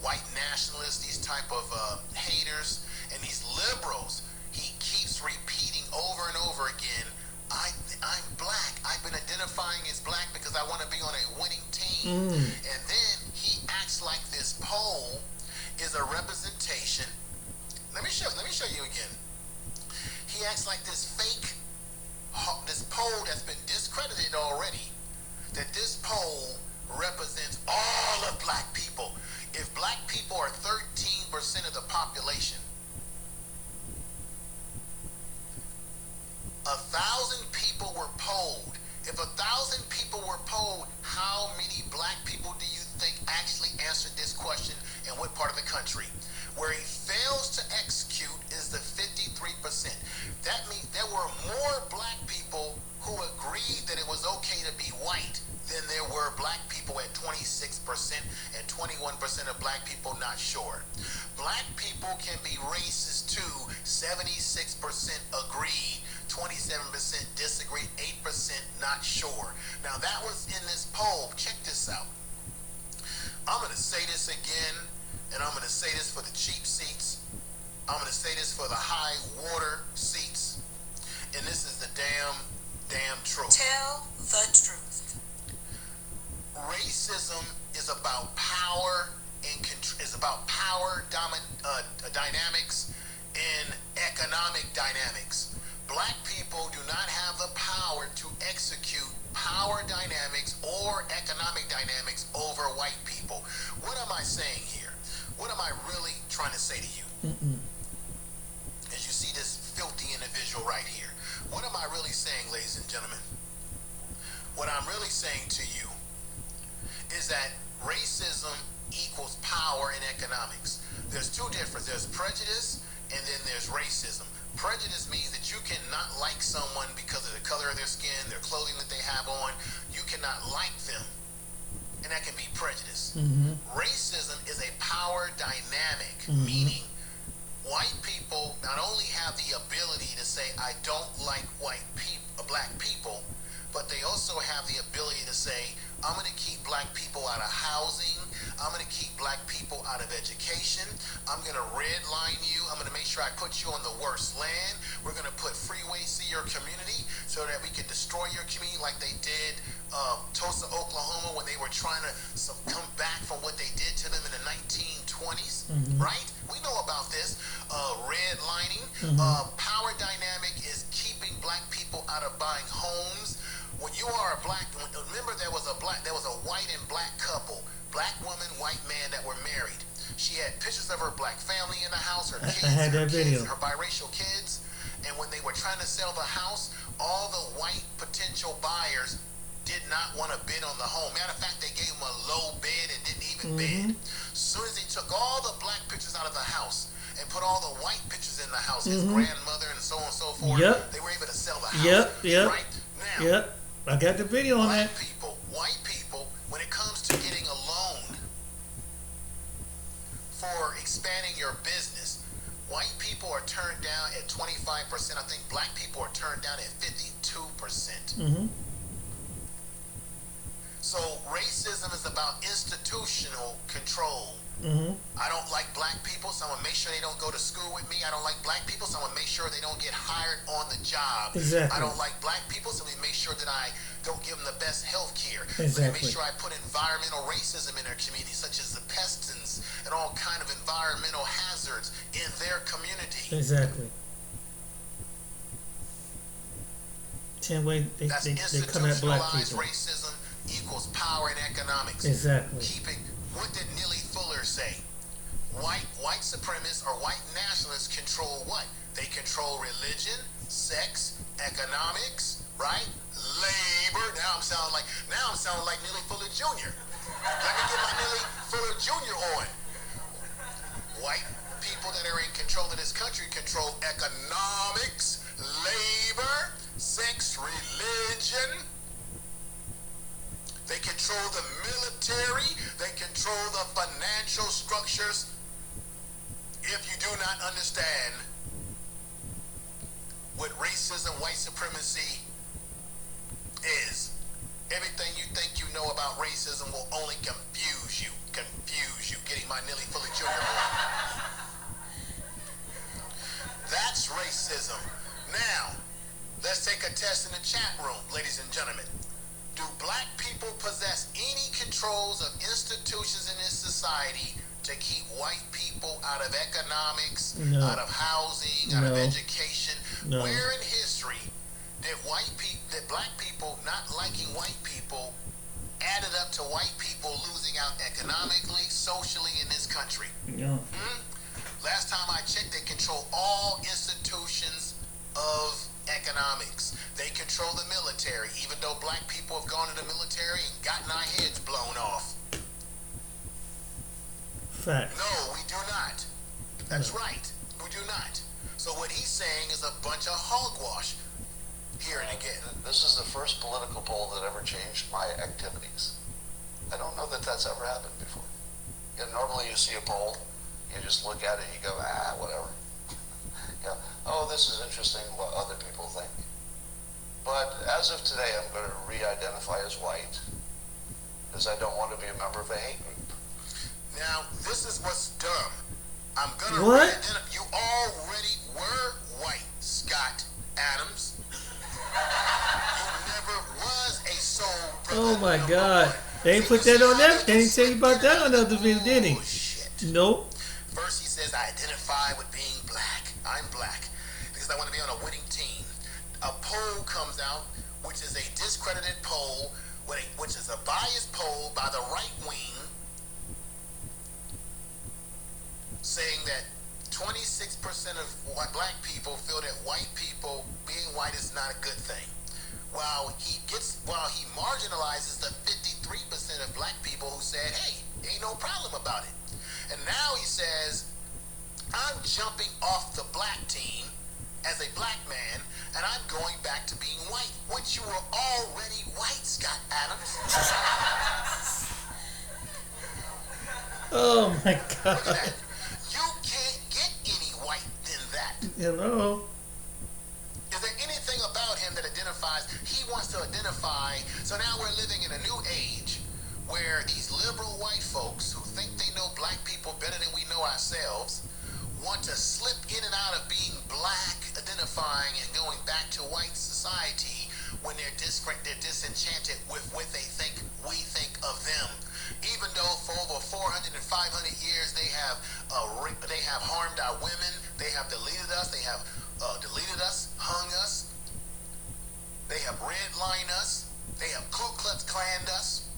white nationalists, these type of haters, and these liberals. He keeps repeating over and over again, I'm black. I've been identifying as black because I want to be on a winning team. And then he acts like this poll is a representation. Let me show you again. He acts like this poll that's been discredited already, that this poll represents all of black people. If black people are 13% of the population, 1,000 people were polled. If 1,000 people were polled, of black people not sure. Black people can be racist too. 76% agree, 27% disagree, 8% not sure. Now that was in this poll. Check this out. I'm going to say this again, and I'm going to say this for the cheap seats. I'm going to say this for the high water seats. And this is the damn truth. Tell the truth. Racism is about power and is about power dynamics and economic dynamics. Black people do not have the power to execute power dynamics or economic dynamics over white people. What am I saying here? What am I really trying to say to you? As you see this filthy individual right here. What am I really saying, ladies and gentlemen? What I'm really saying to you is that racism equals power in economics. There's two differences. There's prejudice and then there's racism. Prejudice means that you cannot like someone because of the color of their skin, their clothing that they have on. You cannot like them. And that can be prejudice. Racism is a power dynamic, meaning white people not only have the ability to say, I don't like black people, but they also have the ability to say, I'm going to keep black people out of housing. I'm going to keep black people out of education. I'm going to redline you. I'm going to make sure I put you on the worst land. We're going to put freeways to your community so that we can destroy your community like they did Tulsa, Oklahoma, when they were trying to come back from what they did to them in the 1920s, right? We know about this. Redlining. Power dynamic is keeping black people out of buying homes. When you are a black, remember there was a white and black couple, black woman, white man that were married. She had pictures of her black family in the house, her kids, her biracial kids, and when they were trying to sell the house, all the white potential buyers did not want to bid on the home. Matter of fact, they gave them a low bid and didn't even bid. As soon as they took all the black pictures out of the house and put all the white pictures in the house, his grandmother and so on and so forth, they were able to sell the house. Right? Now, I got the video on that. White people, when it comes to getting a loan for expanding your business, white people are turned down at 25%. I think black people are turned down at 52%. So racism is about institutional control. I don't like black people, so I'm going to make sure they don't go to school with me. I don't like black people, so I'm going to make sure they don't get hired on the job. I don't like black people, so I'm going to make sure that I don't give them the best health care. I'm going to make sure I put environmental racism in their community, such as the pesticides and all kind of environmental hazards in their community. Same way they come at black people. Racism equals power in economics. Keeping, what did Neely Fuller say? White supremacists or white nationalists control what? They control religion, sex, economics, right? Labor. Now I'm sounding like Neely Fuller Jr. Let me get my Neely Fuller Jr. on. White people that are in control of this country control economics, labor, sex, religion. They control the military. They control the financial structures. If you do not understand what racism, white supremacy is, everything you think you know about racism will only confuse you. Getting my Neely Fuller Jr. on. That's racism. Now, let's take a test in the chat room, ladies and gentlemen. Do black people possess any controls of institutions in this society to keep white people out of economics, out of housing, out of education? Where in history did black people not liking white people added up to white people losing out economically, socially in this country? Last time I checked, they control all institutions of economics. They control the military, even though black people have gone to the military and gotten our heads blown off. No, we do not. That's right. We do not. So what he's saying is a bunch of hogwash. Here and again. This is the first political poll that ever changed my activities. I don't know that that's ever happened before. normally you see a poll, you just look at it, you go, whatever. Oh, this is interesting what other people think. But as of today, I'm going to re-identify as white, because I don't want to be a member of a hate group. Now, this is what's dumb. I'm going to re-identify. You already were white, Scott Adams. You never was a soul brother. Oh my God. They ain't put that on that. They didn't tell you about that on the other video, did he? Nope. First he says, I identify with being black. I'm black because I want to be on a winning team. A poll comes out, which is a discredited poll, which is a biased poll by the right wing, saying that 26% of black people feel that white people being white is not a good thing. While he marginalizes the 53% of black people who said, hey, ain't no problem about it. And now he says, I'm jumping off the black team as a black man, and I'm going back to being white, which you were already white, Scott Adams. Oh my God. Look at that. You can't get any white than that. Hello. Is there anything about him that identifies? He wants to identify. So now we're living in a new age where these liberal white folks who think they know black people better than we know ourselves want to slip in and out of being black, identifying and going back to white society when they're disenchanted with what they think we think of them. Even though for over 400 and 500 years they have harmed our women, they have deleted us, hung us, they have redlined us, they have Ku Klux Klanned us.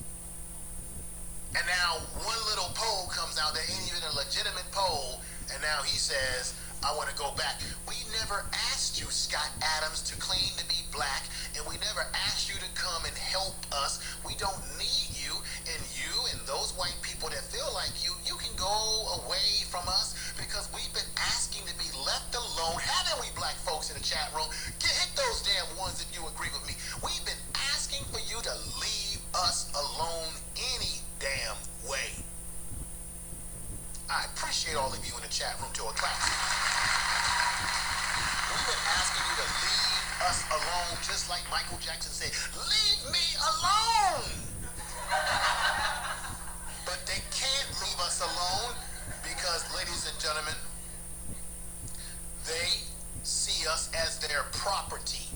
And now one little poll comes out that ain't even a legitimate poll, and now he says, I want to go back. We never asked you, Scott Adams, to claim to be black, and we never asked you to come and help us. We don't need you, and those white people that feel like you can go away from us because we've been asking to be left alone. Haven't we, black folks in the chat room? Hit those damn ones if you agree with me. We've been asking for you to leave us alone any damn way. I appreciate all of you in the chat room to a class. We've been asking you to leave us alone, just like Michael Jackson said, leave me alone. But they can't leave us alone because, ladies and gentlemen, they see us as their property.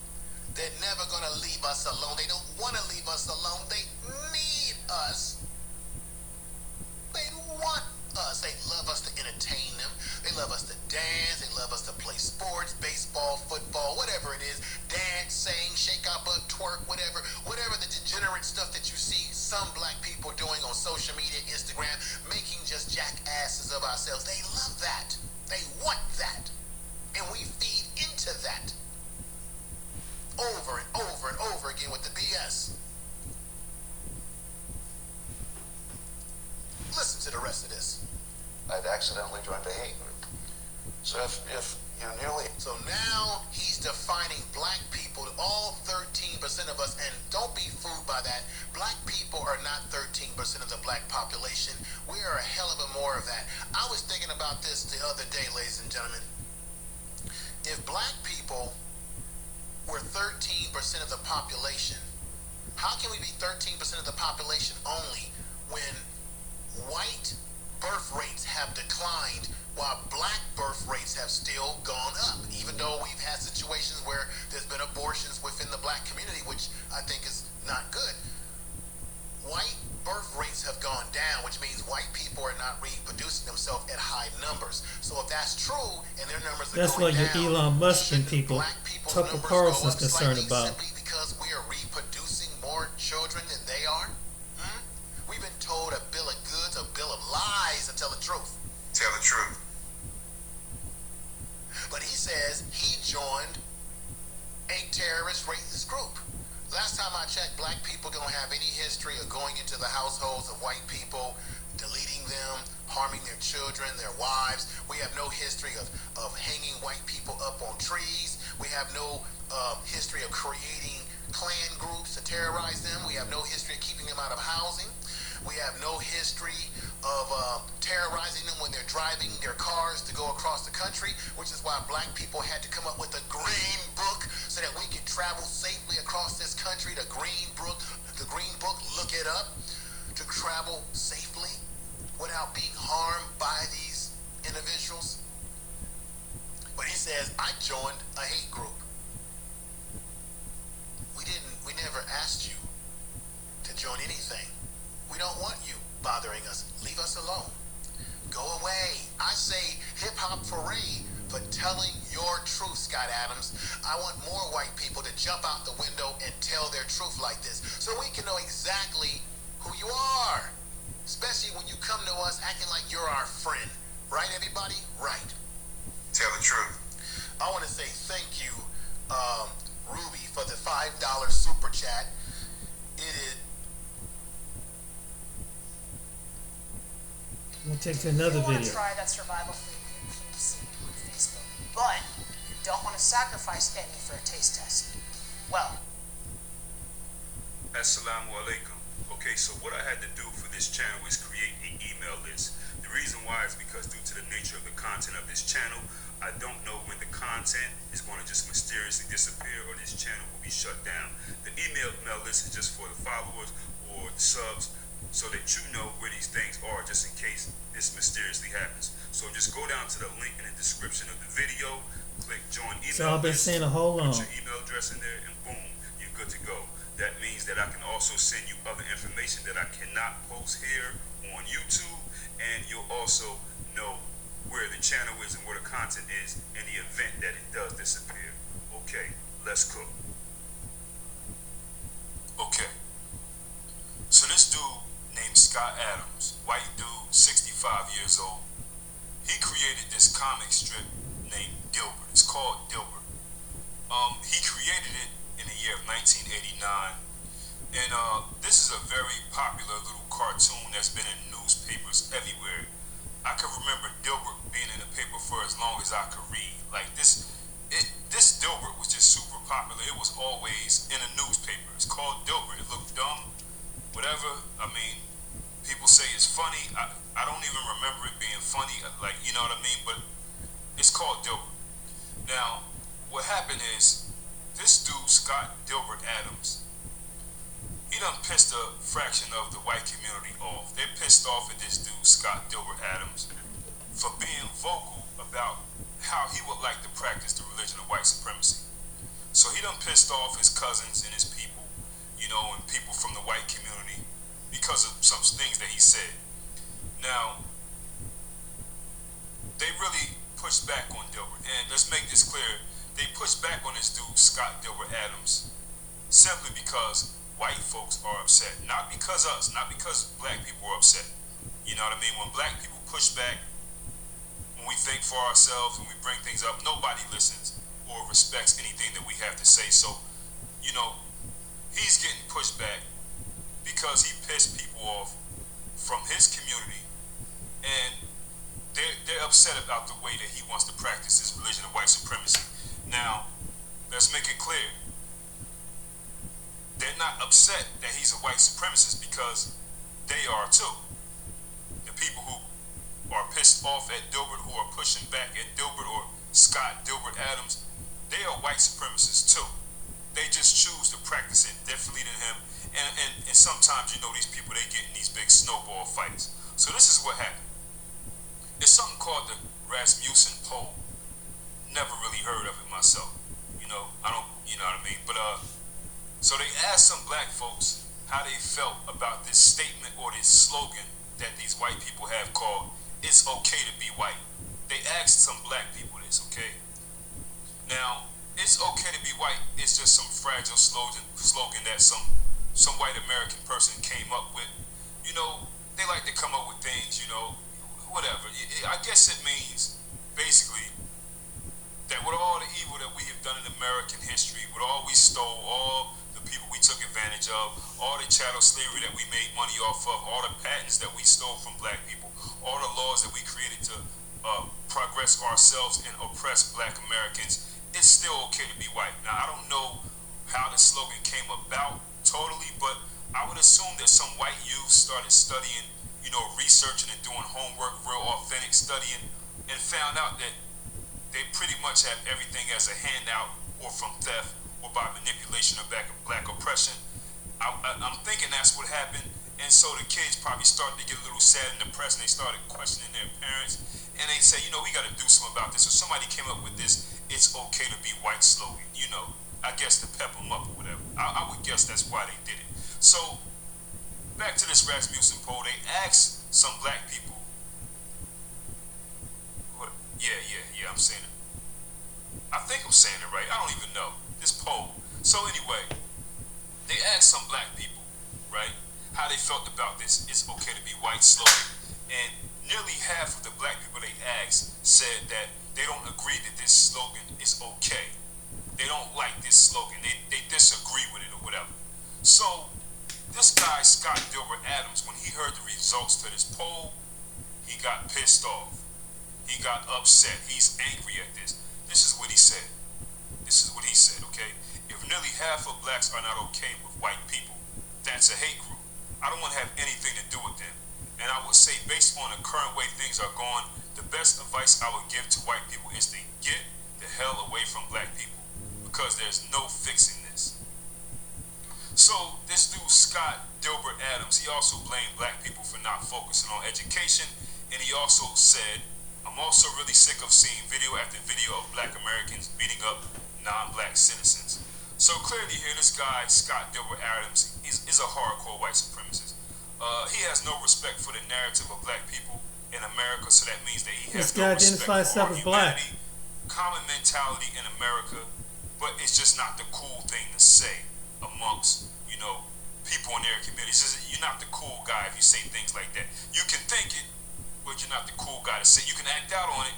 They're never going to leave us alone. They don't want to leave us alone. They need us. They want us. They love us to entertain them. They love us to dance. They love us to play sports, baseball, football, whatever it is. Dance, sing, shake our butt, twerk, whatever the degenerate stuff that you see some black people doing on social media, Instagram, making just jackasses of ourselves. They love that. They want that. And we feed into that over and over and over again with the BS. Listen to the rest of this. I'd accidentally joined a hate group. So if you nearly... So now he's defining black people, all 13% of us, and don't be fooled by that. Black people are not 13% of the black population. We are a hell of a more of that. I was thinking about this the other day, ladies and gentlemen. If black people were 13% of the population, how can we be 13% of the population only when white birth rates have declined while black birth rates have still gone up, even though we've had situations where there's been abortions within the black community, which I think is not good. White birth rates have gone down, which means white people are not reproducing themselves at high numbers. So if that's true and their numbers are That's going what down, your Elon Musk and people, Tucker Carlson's concerned about. simply because we are reproducing more children than they are? We've been told a bill of goods, a bill of lies to tell the truth. Tell the truth. But he says he joined a terrorist racist group. Last time I checked, black people don't have any history of going into the households of white people, deleting them, harming their children, their wives. We have no history of hanging white people up on trees. We have no history of creating Klan groups to terrorize them. We have no history of keeping them out of housing. We have no history of terrorizing them when they're driving their cars to go across the country, which is why black people had to come up with a green book so that we could travel safely across this country. The green book, look it up, to travel safely without being harmed by these individuals. But he says, I joined a hate group. We never asked you to join anything. We don't want you bothering us. Leave us alone. Go away. I say hip hop hooray for telling your truth, Scott Adams. I want more white people to jump out the window and tell their truth like this so we can know exactly who you are. Especially when you come to us acting like you're our friend. Right, everybody? Right. Tell the truth. I want to say thank you, Ruby, for the $5 super chat. It is. We'll take to another you want video. to try that survival food you've seen on Facebook, but you don't want to sacrifice any for a taste test. Well, Assalamu alaikum. Okay, so what I had to do for this channel is create an email list. The reason why is because due to the nature of the content of this channel, I don't know when the content is going to just mysteriously disappear or this channel will be shut down. The email list is just for the followers or the subs so that you know where these things are just in case this mysteriously happens. So just go down to the link in the description of the video, click join email So I've been list, saying a whole long. put your email address in there, and boom, you're good to go. That means that I can also send you other information that I cannot post here on YouTube, and you'll also know where the channel is and where the content is in the event that it does disappear. Okay, let's cook. Okay, so this dude named Scott Adams, white dude, 65 years old, he created this comic strip named Dilbert. It's called Dilbert. He created it in the year of 1989, and this is a very popular little cartoon that's been in newspapers everywhere. I can remember Dilbert being in the paper for as long as I could read. Like this Dilbert was just super popular. It was always in a newspaper. It's called Dilbert. It looked dumb, whatever. I mean, people say it's funny. I don't even remember it being funny, like, you know what I mean? But it's called Dilbert. Now, what happened is, this dude, Scott Dilbert Adams, he done pissed a fraction of the white community off. They're pissed off at this dude, Scott Dilbert Adams, for being vocal about how he would like to practice the religion of white supremacy. So he done pissed off his cousins and his people, you know, and people from the white community because of some things that he said. Now, they really pushed back on Dilbert. And let's make this clear, they pushed back on this dude, Scott Dilbert Adams, simply because white folks are upset. Not because us, not because black people are upset. You know what I mean? When black people push back, when we think for ourselves, when we bring things up, nobody listens or respects anything that we have to say. So, you know, he's getting pushed back because he pissed people off from his community, and they're upset about the way that he wants to practice his religion of white supremacy. Now, let's make it clear. They're not upset that he's a white supremacist because they are too. The people who are pissed off at Dilbert, who are pushing back at Dilbert or Scott Dilbert Adams, they are white supremacists too. They just choose to practice it differently than him. And sometimes, you know, these people, they get in these big snowball fights. So this is what happened. It's something called the Rasmussen poll. Never really heard of it myself. You know, I don't, you know what I mean? But, so they asked some black folks how they felt about this statement or this slogan that these white people have called, "It's okay to be white." They asked some black people this, okay? Now, it's okay to be white. It's just some fragile slogan that some white American person came up with. You know, they like to come up with things, you know, whatever. I guess it means, basically, that with all the evil that we have done in American history, with all we stole, all the people we took advantage of, all the chattel slavery that we made money off of, all the patents that we stole from black people, all the laws that we created to progress ourselves and oppress black Americans, it's still okay to be white. Now, I don't know how the slogan came about totally, but I would assume that some white youth started studying, researching and doing homework, real authentic studying, and found out that they pretty much have everything as a handout or from theft or by manipulation of black oppression. I'm thinking that's what happened. And so the kids probably started to get a little sad and depressed, and they started questioning their parents. And they said, we got to do something about this. So somebody came up with this "It's okay to be white" slogan. I guess to pep them up or whatever. I would guess that's why they did it. So back to this Rasmussen poll. They asked some black people. Yeah, I'm saying it. I think I'm saying it right. I don't even know. This poll. So anyway, they asked some black people, right, how they felt about this "It's okay to be white" slogan. And nearly half of the black people they asked said that they don't agree that this slogan is okay. They don't like this slogan. They disagree with it or whatever. So this guy, Scott Dilbert Adams, when he heard the results to this poll, he got pissed off. He got upset. He's angry at this. This is what he said. Okay? If nearly half of blacks are not okay with white people, that's a hate group. I don't want to have anything to do with them. And I would say, based on the current way things are going, the best advice I would give to white people is to get the hell away from black people, because there's no fixing this. So this dude, Scott Dilbert Adams, he also blamed black people for not focusing on education, and he also said, "I'm also really sick of seeing video after video of black Americans beating up non-black citizens." So clearly here, this guy, Scott Dilbert Adams, is a hardcore white supremacist. He has no respect for the narrative of black people in America, so that means that he has no respect for our humanity, common mentality in America, but it's just not the cool thing to say amongst, people in their communities. You're not the cool guy if you say things like that. You can think it, but you're not the cool guy to say it. You can act out on it,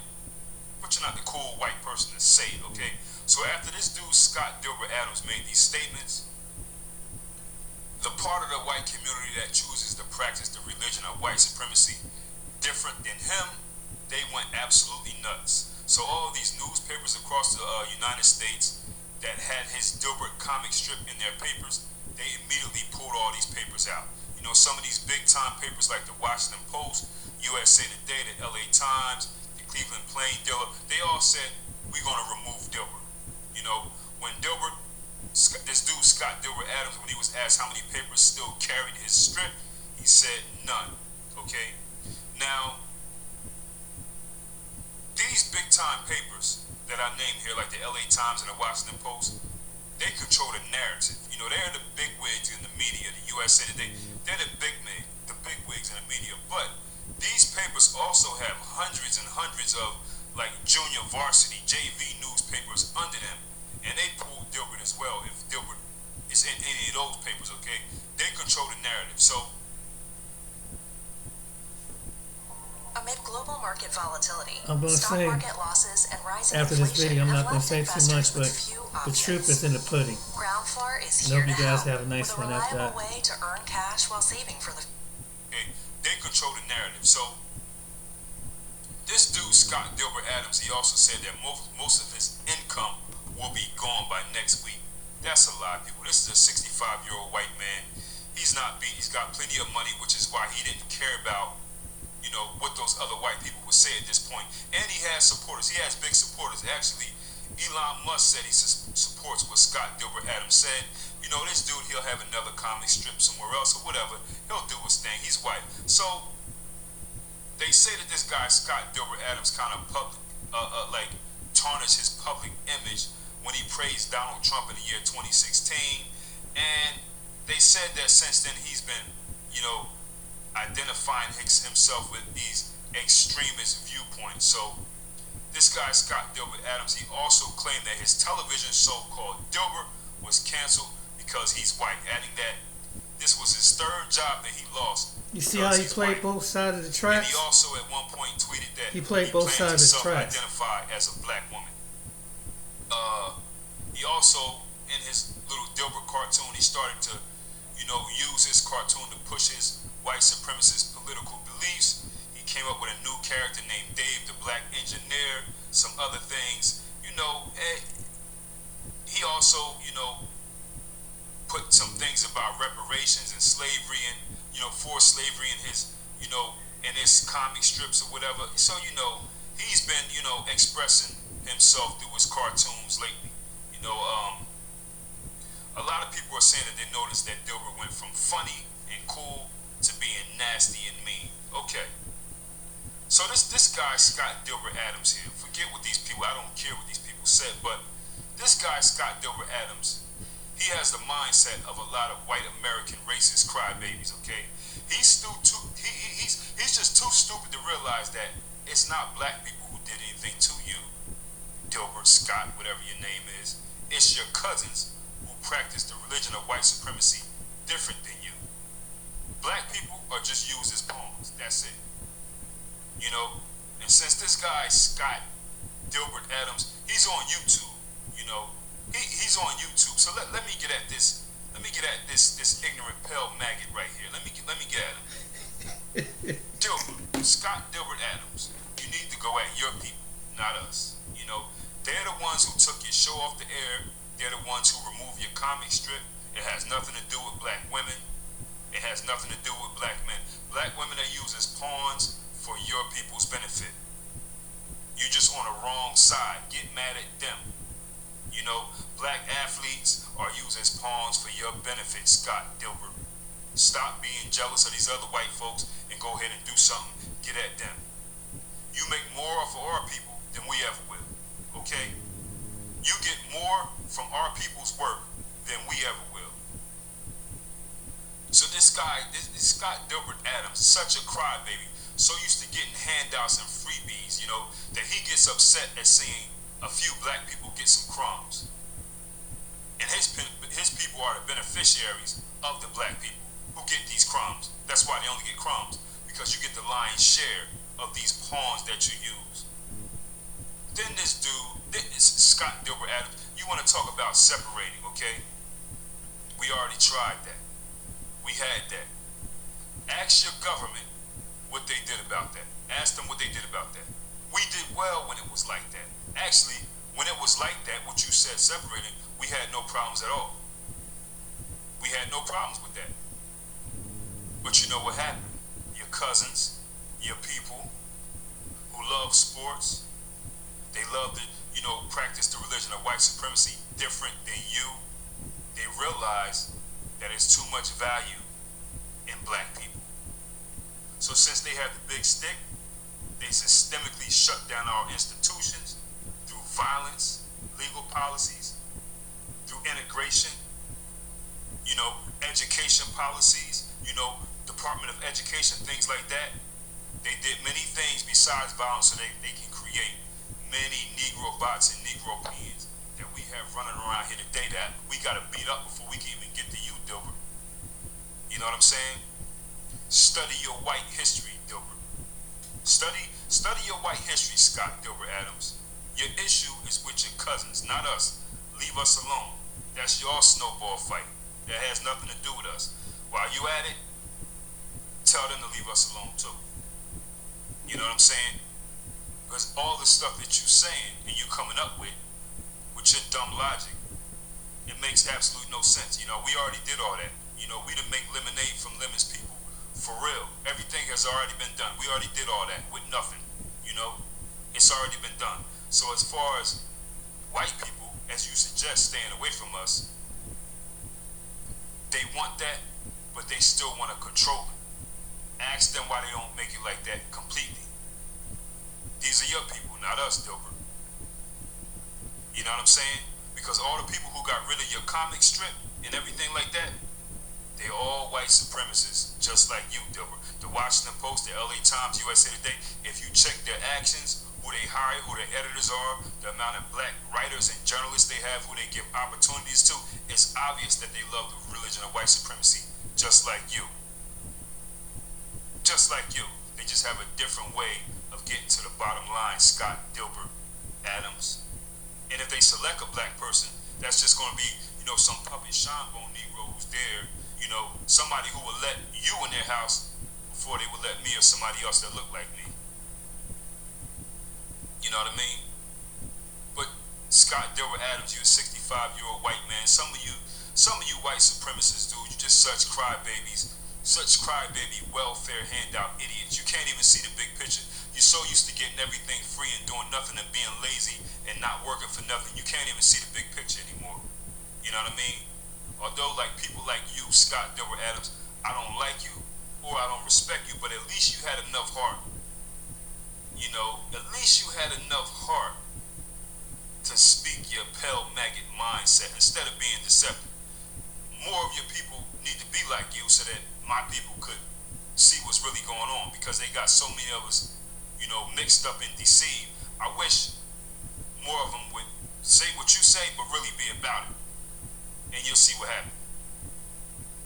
but you're not the cool white person to say it, okay? So after this dude, Scott Dilbert Adams, made these statements, the part of the white community that chooses to practice the religion of white supremacy different than him, they went absolutely nuts. So all these newspapers across the United States that had his Dilbert comic strip in their papers, they immediately pulled all these papers out. Some of these big-time papers like the Washington Post, USA Today, the LA Times, the Cleveland Plain Dealer, they all said, we're going to remove Dilbert. When this dude, Scott Dilbert Adams, when he was asked how many papers still carried his strip, he said none, okay? Now, these big-time papers that I named here, like the LA Times and the Washington Post, they control the narrative. They're the big wigs in the media, the USA Today, they're the big wigs in the media. But these papers also have hundreds and hundreds of, like, junior varsity, JV newspapers under them. And they pulled Dilbert as well. If Dilbert is in any of those papers, okay, they control the narrative. So, amid global market volatility, I'm going to stock say, market losses and rising after this inflation video, I'm have not going to left say too much, investors with but few the options. truth is in the pudding. Ground floor is And here hope to you guys help have a nice with a one after reliable that. way to earn cash while saving for the okay, they control the narrative. So, this dude, Scott Dilbert Adams, he also said that most of his income will be gone by next week. That's a lie, people. This is a 65-year-old white man. He's not beat. He's got plenty of money, which is why he didn't care about, what those other white people would say at this point. And he has supporters. He has big supporters. Actually, Elon Musk said he supports what Scott Dilbert Adams said. This dude, he'll have another comic strip somewhere else or whatever. He'll do his thing. He's white. So, they say that this guy, Scott Dilbert Adams, kind of tarnished his public image when he praised Donald Trump in the year 2016. And they said that since then he's been, identifying himself with these extremist viewpoints. So this guy, Scott Dilbert Adams, he also claimed that his television show called Dilbert was canceled because he's white, adding that this was his third job that he lost. You see how he played both sides of the tracks? And he also at one point tweeted that he played both sides of the tracks. Self-identify as a black woman. He also, in his little Dilbert cartoon, he started to, use his cartoon to push his white supremacist political beliefs. He came up with a new character named Dave the Black Engineer, some other things. He also, put some things about reparations and slavery and, forced slavery in his you know, in his comic strips or whatever. So, you know, he's been, you know, expressing himself through his cartoons lately. You know, a lot of people are saying that they noticed that Dilbert went from funny and cool to being nasty and mean. Okay. So this guy, Scott Dilbert Adams here, forget what these people, I don't care what these people said, but this guy, Scott Dilbert Adams, he has the mindset of a lot of white American racist crybabies, okay? He's just too stupid to realize that it's not black people who did anything to you, Dilbert, Scott, whatever your name is. It's your cousins who practice the religion of white supremacy different than you. Black people are just used as pawns, that's it. You know, and since this guy, Scott Dilbert Adams, he's on YouTube, you know, he's on YouTube. So let me get at this. Let me get at this ignorant pale maggot right here. Let me get at him. Dilbert, Scott Dilbert Adams, you need to go at your people, not us. You know, they're the ones who took your show off the air. They're the ones who removed your comic strip. It has nothing to do with black women. It has nothing to do with black men. Black women are used as pawns for your people's benefit. You're just on the wrong side. Get mad at them. You know, black athletes are used as pawns for your benefit, Scott Dilbert. Stop being jealous of these other white folks and go ahead and do something. Get at them. You make more for our people than we ever will. Okay? You get more from our people's work than we ever will. So this guy, this Scott Dilbert Adams, such a crybaby, so used to getting handouts and freebies, you know, that he gets upset at seeing a few black people get some crumbs. And his people are the beneficiaries of the black people who get these crumbs. That's why they only get crumbs, because you get the lion's share of these pawns that you use. Then this dude, this Scott Dilbert Adams, you want to talk about separating, okay? We already tried that. We had that. Ask your government what they did about that. Ask them what they did about that. We did well when it was like that. Actually, when it was like that, what you said separating, we had no problems at all. We had no problems with that. But you know what happened? Your cousins, your people who love sports, they love to, you know, practice the religion of white supremacy different than you. They realize that there's too much value in black people. So since they have the big stick, they systemically shut down our institutions through violence, legal policies, through integration, you know, education policies, you know, Department of Education, things like that. They did many things besides violence so they can create many Negro bots and Negro pens that we have running around here today that we got to beat up before we can even get to you, Dilbert. You know what I'm saying? Study your white history, Dilbert. Study your white history, Scott Dilbert Adams. Your issue is with your cousins, not us. Leave us alone. That's your snowball fight. That has nothing to do with us. While you at it, tell them to leave us alone too. You know what I'm saying? Because all the stuff that you're saying and you coming up with your dumb logic, it makes absolutely no sense. You know, we already did all that. You know, we done make lemonade from lemons, people. For real. Everything has already been done. We already did all that with nothing. You know? It's already been done. So as far as white people, as you suggest, staying away from us, they want that, but they still want to control it. Ask them why they don't make it like that completely. These are your people, not us, Dilbert. You know what I'm saying? Because all the people who got rid of your comic strip and everything like that, they all white supremacists, just like you, Dilbert. The Washington Post, the LA Times, USA Today, if you check their actions, who they hire, who their editors are, the amount of black writers and journalists they have, who they give opportunities to, it's obvious that they love the religion of white supremacy, just like you. Just like you. They just have a different way of getting to the bottom line, Scott Dilbert Adams. And if they select a black person, that's just going to be, you know, some puppet Shanbone Negro who's there, you know, somebody who will let you in their house before they would let me or somebody else that look like me. You know what I mean? But Scott Dilbert Adams, you're a 65-year-old white man. Some of you white supremacists, dude, you just such crybabies. Such crybaby welfare handout idiots. You can't even see the big picture. You're so used to getting everything free and doing nothing and being lazy and not working for nothing. You can't even see the big picture anymore. You know what I mean? Although, like, people like you, Scott Dilbert Adams, I don't like you or I don't respect you, but at least you had enough heart. You know, at least you had enough heart to speak your pale maggot mindset instead of being deceptive. More of your people need to be like you so that my people could see what's really going on, because they got so many of us, you know, mixed up and deceived. I wish more of them would say what you say, but really be about it. And you'll see what happens.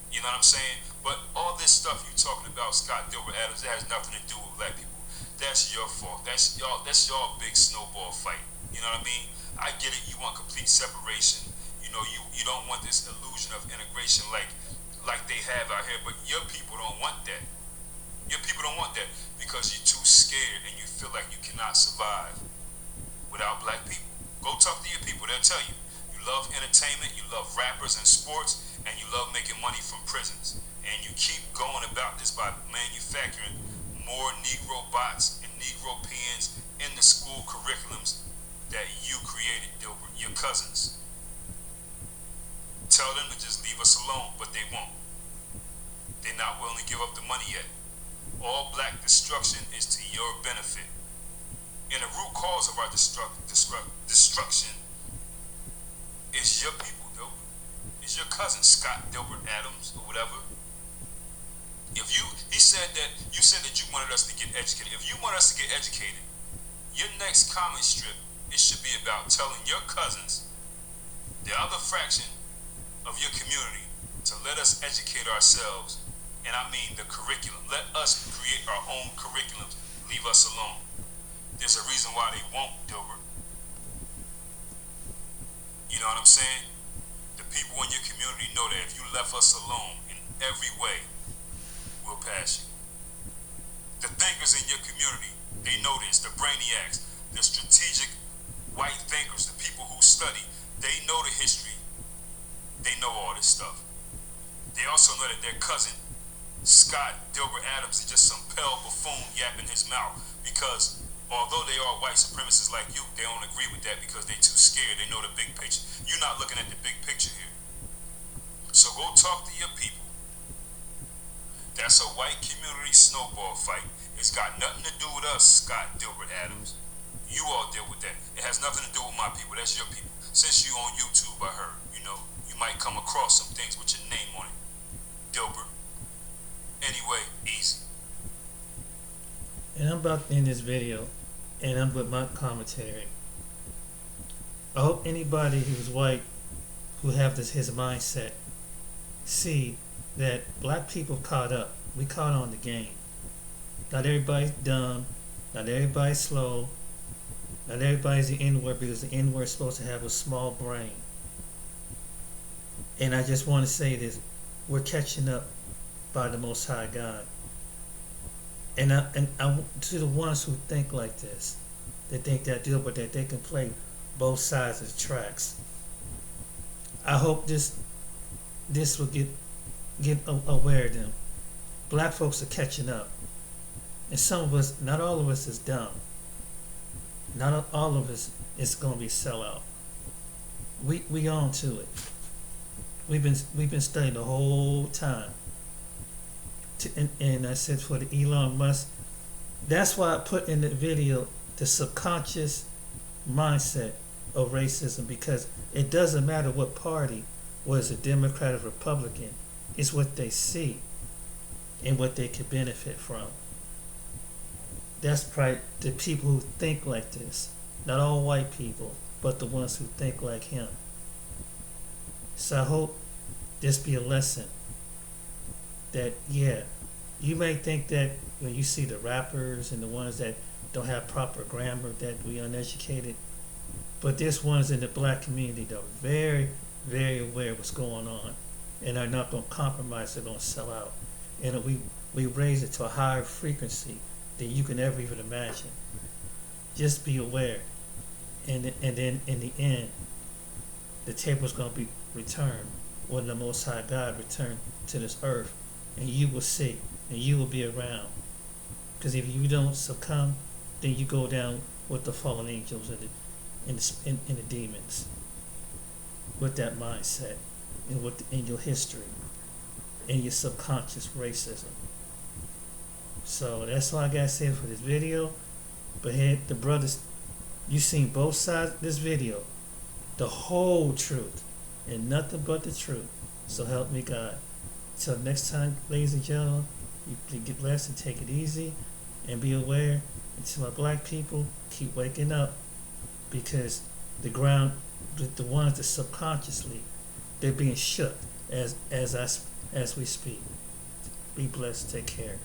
You know what I'm saying? But all this stuff you talking about, Scott Dilbert Adams, that has nothing to do with black people. That's your fault. That's y'all big snowball fight. You know what I mean? I get it, you want complete separation. You know, you don't want this illusion of integration like they have out here, but your people don't want that. Your people don't want that because you're too scared and you feel like you cannot survive without black people. Go talk to your people, they'll tell you. You love entertainment, you love rappers and sports, and you love making money from prisons. And you keep going about this by manufacturing more Negro bots and Negro pens in the school curriculums that you created, Dilbert, your cousins. Tell them to just leave us alone, but they won't. They're not willing to give up the money yet. All black destruction is to your benefit. And the root cause of our destruction is your people, Dilbert. It's your cousin, Scott Dilbert Adams, or whatever. He said that you wanted us to get educated. If you want us to get educated, your next comic strip, it should be about telling your cousins, the other fraction of your community, to let us educate ourselves. And I mean the curriculum. Let us create our own curriculums. Leave us alone. There's a reason why they won't, Dilbert. You know what I'm saying? The people in your community know that if you left us alone in every way, we'll pass you. The thinkers in your community, they know this. The brainiacs, the strategic white thinkers, the people who study, they know the history. They know all this stuff. They also know that their cousin, Scott Dilbert Adams, is just some pale buffoon yapping his mouth, because although they are white supremacists like you, they don't agree with that because they're too scared. They know the big picture. You're not looking at the big picture here. So go talk to your people. That's a white community snowball fight. It's got nothing to do with us, Scott Dilbert Adams. You all deal with that. It has nothing to do with my people. That's your people. Since you on YouTube, I heard, you know, you might come across some things with your name on it. Dilbert. Anyway, easy. And I'm about to end this video, and I'm with my commentary. I hope anybody who's white, who have his mindset, see that black people caught up. We caught on the game. Not everybody's dumb. Not everybody's slow. Not everybody's the N-word, because the N-word is supposed to have a small brain. And I just want to say this. We're catching up by the Most High God. And I to the ones who think like this, they think that Dilbert, that they can play both sides of the tracks. I hope this will get aware of them. Black folks are catching up, and some of us, not all of us, is dumb. Not all of us is going to be sellout. We on to it. We've been studying the whole time. And I said for the Elon Musk, that's why I put in the video the subconscious mindset of racism, because it doesn't matter what party, was a Democrat or Republican, it's what they see and what they could benefit from. That's probably the people who think like this. Not all white people, but the ones who think like him. So I hope this be a lesson that, yeah, you may think that when you see the rappers and the ones that don't have proper grammar, that we uneducated, but there's ones in the black community that are very, very aware of what's going on and are not going to compromise, they're going to sell out. And we raise it to a higher frequency than you can ever even imagine. Just be aware. And then in the end, the table's going to be returned when the Most High God returned to this earth and you will see, and you will be around. Because if you don't succumb, then you go down with the fallen angels and the demons, with that mindset, and in your history, and your subconscious racism. So that's all I gotta say for this video. But here, the brothers, you seen both sides of this video, the whole truth, and nothing but the truth. So help me God. Till next time, ladies and gentlemen, you get blessed and take it easy, and be aware. And to my black people, keep waking up, because the ground, the ones that subconsciously, they're being shook as we speak. Be blessed. Take care.